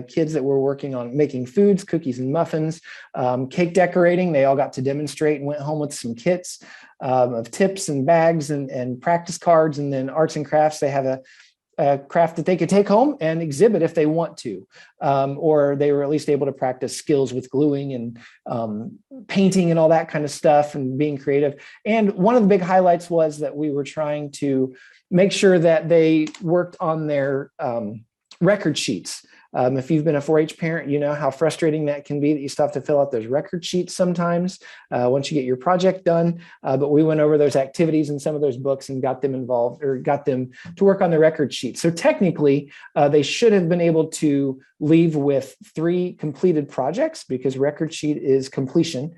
kids that were working on making foods, cookies and muffins, cake decorating. They all got to demonstrate and went home with some kits of tips and bags and practice cards. And then arts and crafts, they have a craft that they could take home and exhibit if they want to, or they were at least able to practice skills with gluing and painting and all that kind of stuff and being creative. And one of the big highlights was that we were trying to make sure that they worked on their record sheets. If you've been a 4-H parent, you know how frustrating that can be, that you still have to fill out those record sheets sometimes once you get your project done. But we went over those activities in some of those books and got them involved, or got them to work on the record sheet. So technically, they should have been able to leave with 3 completed projects, because record sheet is completion.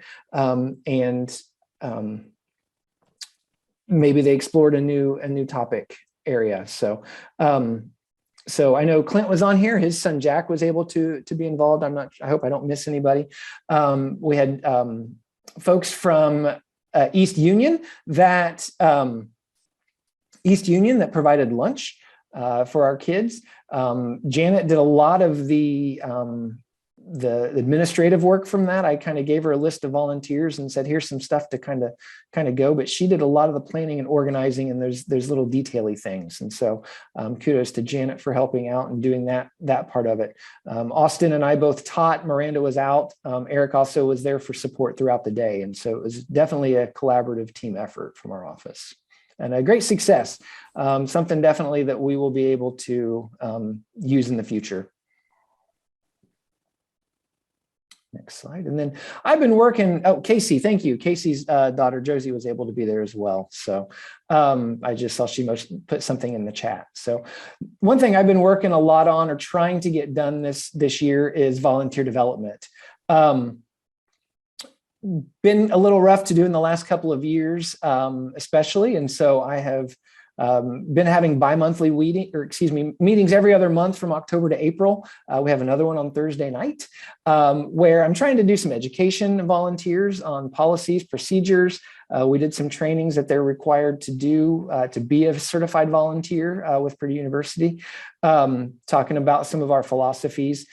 Maybe they explored a new topic area. So I know Clint was on here. His son Jack was able to be involved. I hope I don't miss anybody. We had folks from East Union that provided lunch for our kids. Janet did a lot of the administrative work from that. I kind of gave her a list of volunteers and said, here's some stuff to kind of go, but she did a lot of the planning and organizing, and there's little detail-y things. And so kudos to Janet for helping out and doing that part of it. Austin and I both taught. Miranda was out. Eric also was there for support throughout the day. And so it was definitely a collaborative team effort from our office, and a great success. Something definitely that we will be able to use in the future. Next slide. And then I've been working, Casey, thank you. Casey's daughter, Josie, was able to be there as well. So I just saw she put something in the chat. So one thing I've been working a lot on, or trying to get done this year, is volunteer development. Been a little rough to do in the last couple of years, especially. And so I have been having bi-monthly meetings every other month from October to April. We have another one on Thursday night where I'm trying to do some education volunteers on policies, procedures. We did some trainings that they're required to do to be a certified volunteer with Purdue University, talking about some of our philosophies.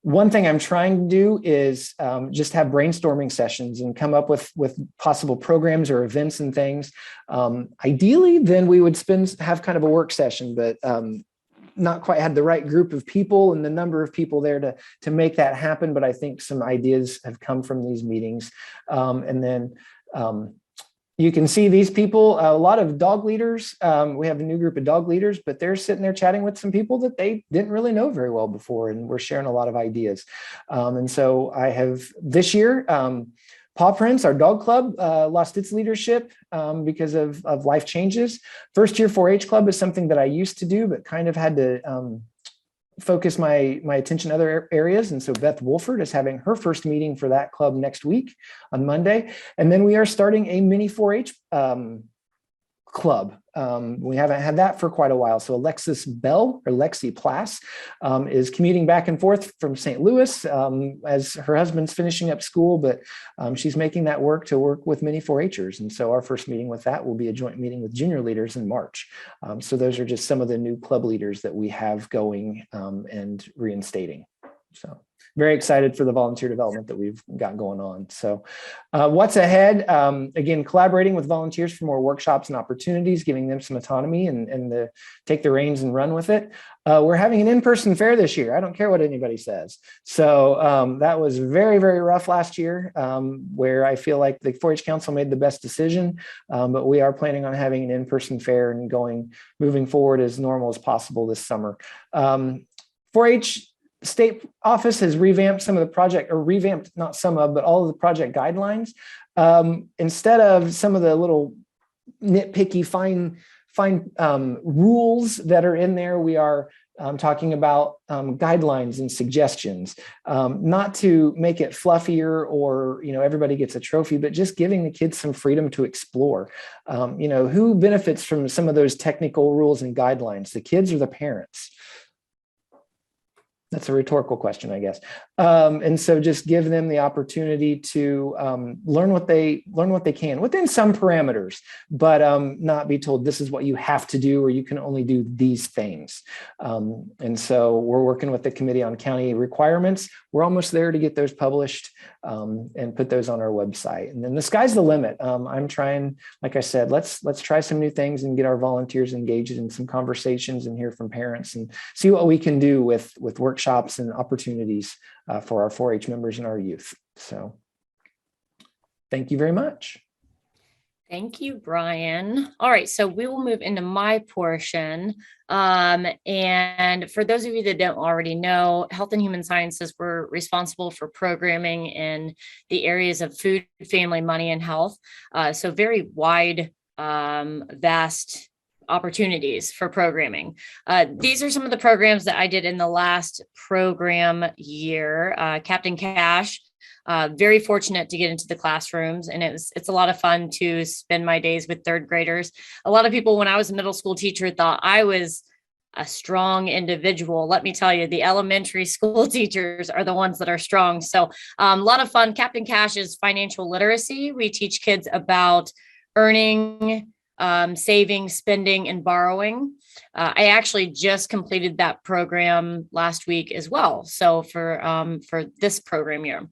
One thing I'm trying to do is just have brainstorming sessions and come up with possible programs or events and things. Ideally, then we would have kind of a work session, but not quite had the right group of people and the number of people there to make that happen. But I think some ideas have come from these meetings. And then you can see these people, a lot of dog leaders. We have a new group of dog leaders, but they're sitting there chatting with some people that they didn't really know very well before. And we're sharing a lot of ideas. And so I have this year, Paw Prints, our dog club, lost its leadership because of life changes. First year 4-H club is something that I used to do, but kind of had to focus my attention other areas. And so Beth Wolford is having her first meeting for that club next week on Monday. And then we are starting a mini 4-H club. We haven't had that for quite a while. So Alexis Bell, or Lexi Plass, is commuting back and forth from St. Louis as her husband's finishing up school, but she's making that work with mini 4-Hers. And so our first meeting with that will be a joint meeting with junior leaders in March. So those are just some of the new club leaders that we have going and reinstating. So very excited for the volunteer development that we've got going on. So what's ahead? Again, collaborating with volunteers for more workshops and opportunities, giving them some autonomy and take the reins and run with it. We're having an in-person fair this year. I don't care what anybody says. So that was very, very rough last year, where I feel like the 4-H Council made the best decision, but we are planning on having an in-person fair and moving forward as normal as possible this summer. 4-H State Office has revamped not some of, but all of the project guidelines. Instead of some of the little nitpicky fine rules that are in there, we are talking about guidelines and suggestions, not to make it fluffier or, everybody gets a trophy, but just giving the kids some freedom to explore. Who benefits from some of those technical rules and guidelines, the kids or the parents? That's a rhetorical question, I guess. And so just give them the opportunity to learn what they can within some parameters, but not be told this is what you have to do, or you can only do these things. And so we're working with the Committee on County Requirements. We're almost there to get those published and put those on our website. And then the sky's the limit. I'm trying, like I said, let's try some new things and get our volunteers engaged in some conversations and hear from parents and see what we can do with workshops and opportunities for our 4-H members and our youth. So thank you very much. Thank you, Brian. All right, so we will move into my portion. And for those of you that don't already know, Health and Human Sciences were responsible for programming in the areas of food, family, money, and health. So very wide, vast opportunities for programming. These are some of the programs that I did in the last program year. Captain Cash, very fortunate to get into the classrooms, and it's a lot of fun to spend my days with third graders. A lot of people, when I was a middle school teacher, thought I was a strong individual. Let me tell you, the elementary school teachers are the ones that are strong. So a lot of fun. Captain Cash is financial literacy. We teach kids about earning, saving, spending, and borrowing. I actually just completed that program last week as well. So for this program year,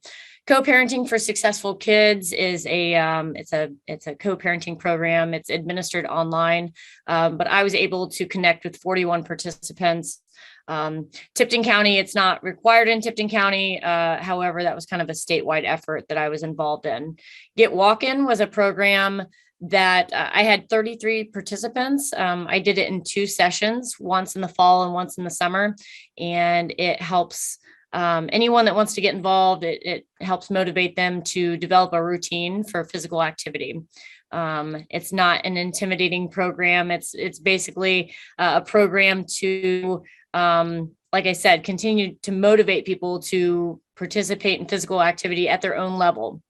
Co-parenting for Successful Kids is it's a co-parenting program. It's administered online, but I was able to connect with 41 participants. Tipton County, it's not required in Tipton County. However, that was kind of a statewide effort that I was involved in. Get Walk-In was a program that I had 33 participants. I did it in 2 sessions, once in the fall and once in the summer, and it helps anyone that wants to get involved. It helps motivate them to develop a routine for physical activity. It's not an intimidating program. It's basically a program to, like I said, continue to motivate people to participate in physical activity at their own level.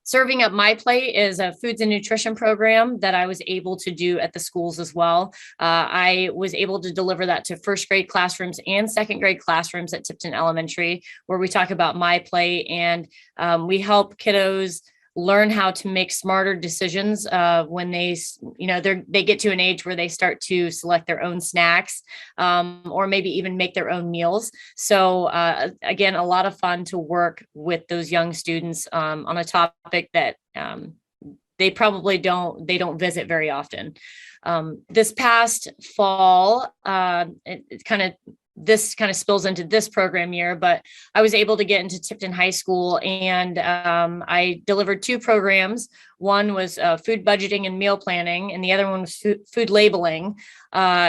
Serving Up My Plate is a foods and nutrition program that I was able to do at the schools as well. I was able to deliver that to first grade classrooms and second grade classrooms at Tipton Elementary, where we talk about My Plate, and we help kiddos learn how to make smarter decisions when they get to an age where they start to select their own snacks, or maybe even make their own meals. So again, a lot of fun to work with those young students on a topic that they probably don't visit very often. This past fall, this kind of spills into this program year, but I was able to get into Tipton High School, and I delivered 2 programs. One was food budgeting and meal planning, and the other one was food labeling.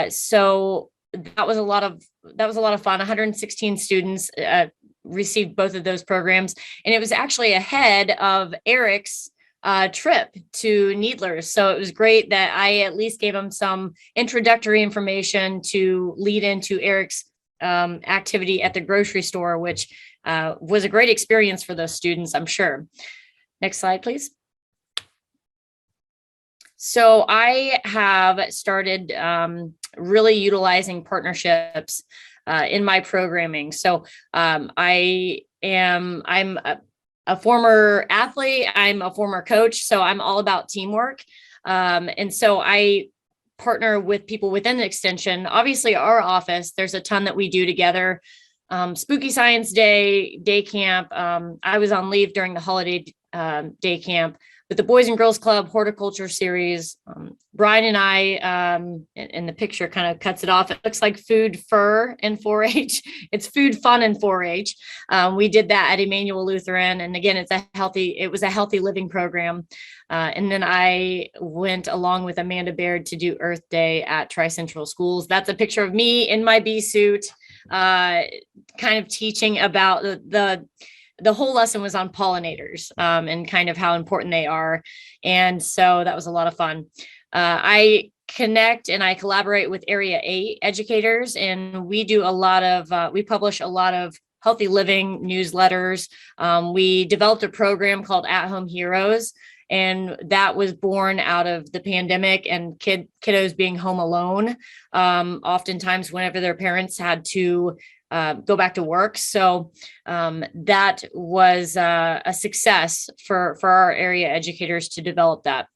So that was a lot of fun. 116 students received both of those programs, and it was actually ahead of Eric's trip to Needlers. So it was great that I at least gave him some introductory information to lead into Eric's activity at the grocery store, which was a great experience for those students, I'm sure. Next slide, please. So I have started really utilizing partnerships in my programming. So I'm a former athlete, I'm a former coach, so I'm all about teamwork. And so I partner with people within the extension. Obviously, our office, there's a ton that we do together. Spooky Science Day, day camp. I was on leave during the holiday day camp, but the Boys and Girls Club horticulture series, Brian and I, and the picture kind of cuts it off. It looks like food, fur, and 4-H. It's food, fun, and 4-H. We did that at Emmanuel Lutheran, and again, it was a healthy living program. And then I went along with Amanda Baird to do Earth Day at Tri-Central Schools. That's a picture of me in my bee suit, kind of teaching about the whole lesson was on pollinators and kind of how important they are. And so that was a lot of fun. I connect and I collaborate with Area 8 educators, and we publish a lot of healthy living newsletters. We developed a program called At Home Heroes, and that was born out of the pandemic and kiddos being home alone, oftentimes whenever their parents had to go back to work. So that was a success for our area educators to develop that.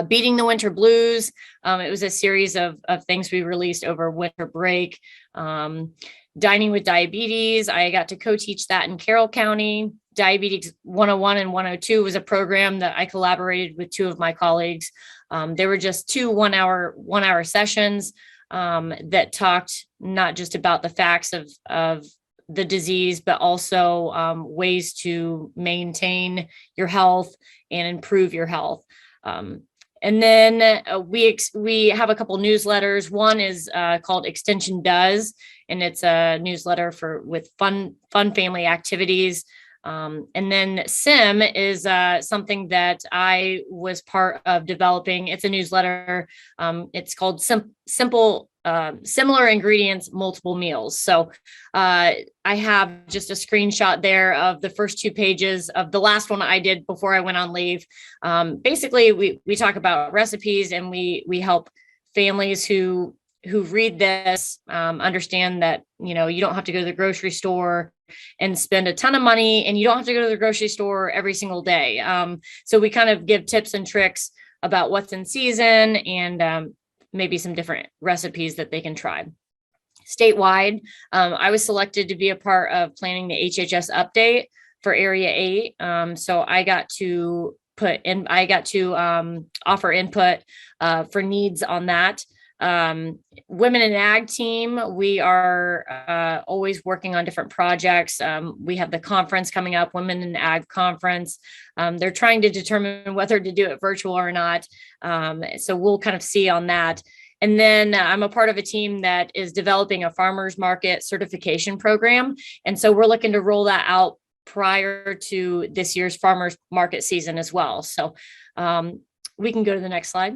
Beating the Winter Blues. It was a series of things we released over winter break. Dining with Diabetes. I got to co-teach that in Carroll County. Diabetes 101 and 102 was a program that I collaborated with 2 of my colleagues. They were just 2 one-hour sessions that talked not just about the facts of the disease, but also ways to maintain your health and improve your health. And then we have a couple newsletters. One is called Extension Does, and it's a newsletter with fun family activities. And then SIM is something that I was part of developing. It's a newsletter. It's called Similar Ingredients, Multiple Meals. So I have just a screenshot there of the first 2 pages of the last one I did before I went on leave. Basically, we talk about recipes, and we help families who read this understand that, you don't have to go to the grocery store and spend a ton of money, and you don't have to go to the grocery store every single day. So we kind of give tips and tricks about what's in season and maybe some different recipes that they can try. Statewide, I was selected to be a part of planning the HHS update for Area 8. So I got to offer input for needs on that. Women in Ag team, we are always working on different projects. We have the conference coming up, Women in Ag Conference. They're trying to determine whether to do it virtual or not. So we'll kind of see on that. And then I'm a part of a team that is developing a farmers market certification program. And so we're looking to roll that out prior to this year's farmers market season as well. So we can go to the next slide.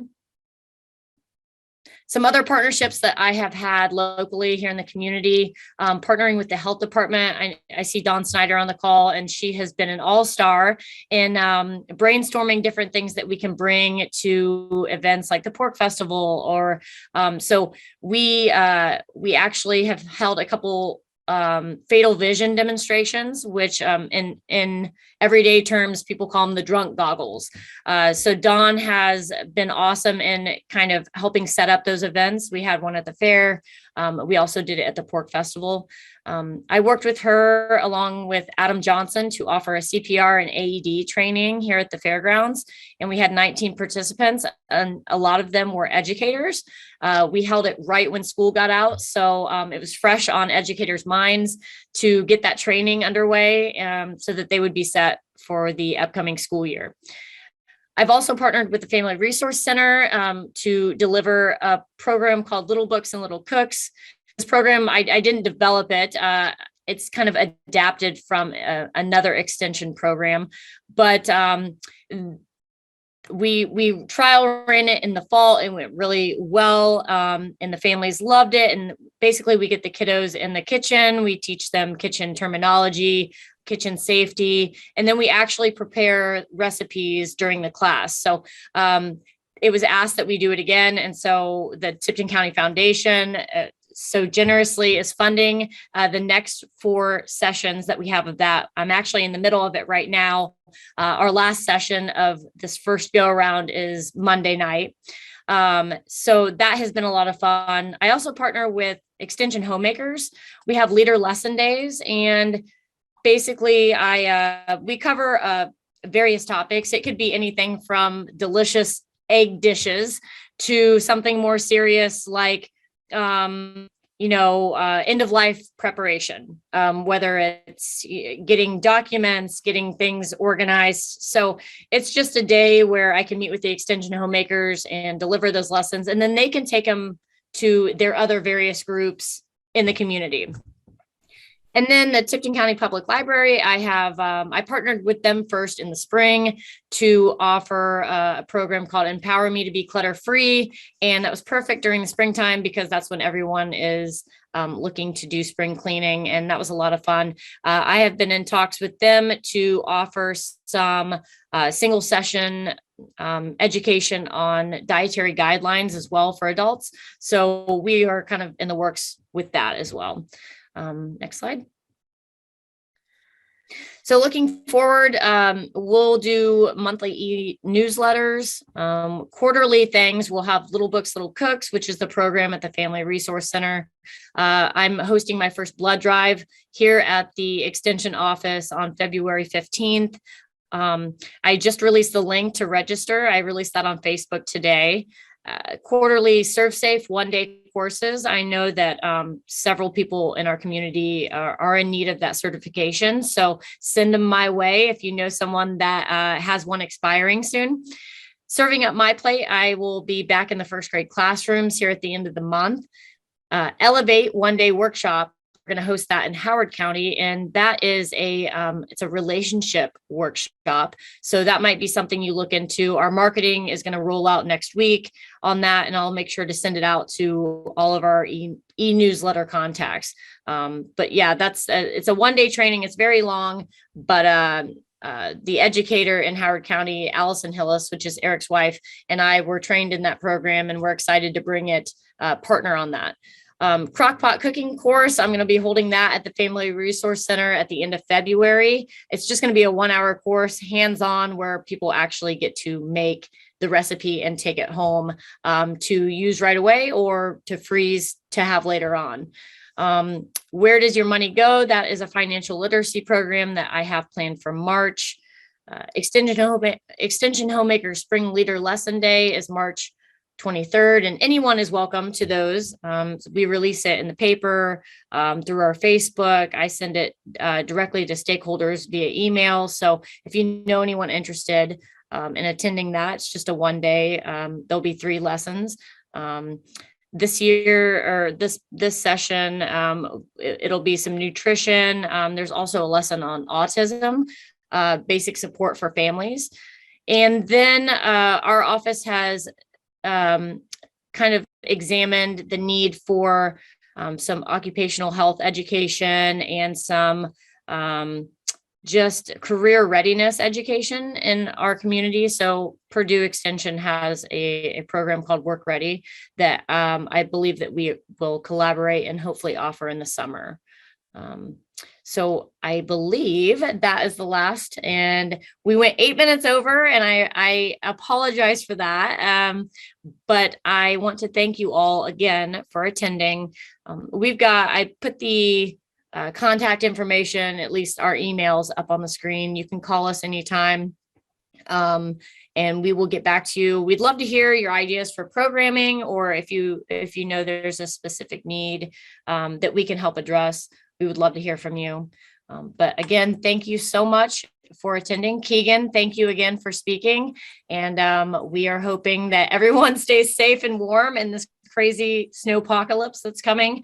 Some other partnerships that I have had locally here in the community, partnering with the health department. I see Dawn Snyder on the call, and she has been an all-star in brainstorming different things that we can bring to events like the Pork Festival. Or so we actually have held a couple fatal vision demonstrations, which in everyday terms, people call them the drunk goggles. So Dawn has been awesome in kind of helping set up those events. We had one at the fair. We also did it at the Pork Festival. I worked with her along with Adam Johnson to offer a CPR and AED training here at the fairgrounds. And we had 19 participants, and a lot of them were educators. We held it right when school got out. So it was fresh on educators' minds to get that training underway so that they would be set for the upcoming school year. I've also partnered with the Family Resource Center to deliver a program called Little Books and Little Cooks. This program, I didn't develop it. It's kind of adapted from another extension program, but we trial ran it in the fall and went really well, and the families loved it. And basically we get the kiddos in the kitchen, we teach them kitchen terminology, kitchen safety, and then we actually prepare recipes during the class. So it was asked that we do it again. And so the Tipton County Foundation so generously is funding the next 4 sessions that we have of that. I'm actually in the middle of it right now. Our last session of this first go around is Monday night. So that has been a lot of fun. I also partner with Extension Homemakers. We have leader lesson days, and basically we cover various topics. It could be anything from delicious egg dishes to something more serious like end of life preparation, whether it's getting documents, getting things organized. So it's just a day where I can meet with the Extension Homemakers and deliver those lessons, and then they can take them to their other various groups in the community. And then the Tipton County Public Library, I partnered with them first in the spring to offer a program called Empower Me to Be Clutter Free. And that was perfect during the springtime because that's when everyone is looking to do spring cleaning. And that was a lot of fun. I have been in talks with them to offer some single session education on dietary guidelines as well for adults. So we are kind of in the works with that as well. Next slide. So looking forward, we'll do monthly e-newsletters, quarterly things. We'll have Little Books, Little Cooks, which is the program at the Family Resource Center. I'm hosting my first blood drive here at the Extension office on February 15th. I just released the link to register. I released that on Facebook today. Quarterly Serve Safe 1-day courses. I know that several people in our community are in need of that certification. So send them my way if you know someone that has one expiring soon. Serving Up My Plate, I will be back in the first grade classrooms here at the end of the month. Elevate 1-day workshop. We're going to host that in Howard County, and that is it's a relationship workshop. So that might be something you look into. Our marketing is going to roll out next week on that, and I'll make sure to send it out to all of our e-newsletter contacts. But yeah, it's a 1-day training. It's very long, but the educator in Howard County, Allison Hillis, which is Eric's wife, and I were trained in that program, and we're excited to bring it partner on that. Crockpot cooking course, I'm going to be holding that at the Family Resource Center at the end of February. It's just going to be a 1-hour course, hands-on, where people actually get to make the recipe and take it home to use right away or to freeze to have later on. Where Does Your Money Go? That is a financial literacy program that I have planned for March. Extension Homemaker Spring Leader Lesson Day is March 23rd, and anyone is welcome to those. We release it in the paper, through our Facebook. I send it directly to stakeholders via email. So if you know anyone interested in attending that, it's just a 1-day. There'll be 3 lessons. This year, or this session, it'll be some nutrition. There's also a lesson on autism, basic support for families. And then our office has kind of examined the need for some occupational health education and some just career readiness education in our community. So Purdue Extension has a program called Work Ready that I believe that we will collaborate and hopefully offer in the summer. So I believe that is the last, and we went 8 minutes over, and I apologize for that. But I want to thank you all again for attending. I put the contact information, at least our emails, up on the screen. You can call us anytime. And we will get back to you. We'd love to hear your ideas for programming, or if you know there's a specific need that we can help address, we would love to hear from you. But again, thank you so much for attending. Keegan, thank you again for speaking. And we are hoping that everyone stays safe and warm in this crazy snowpocalypse that's coming.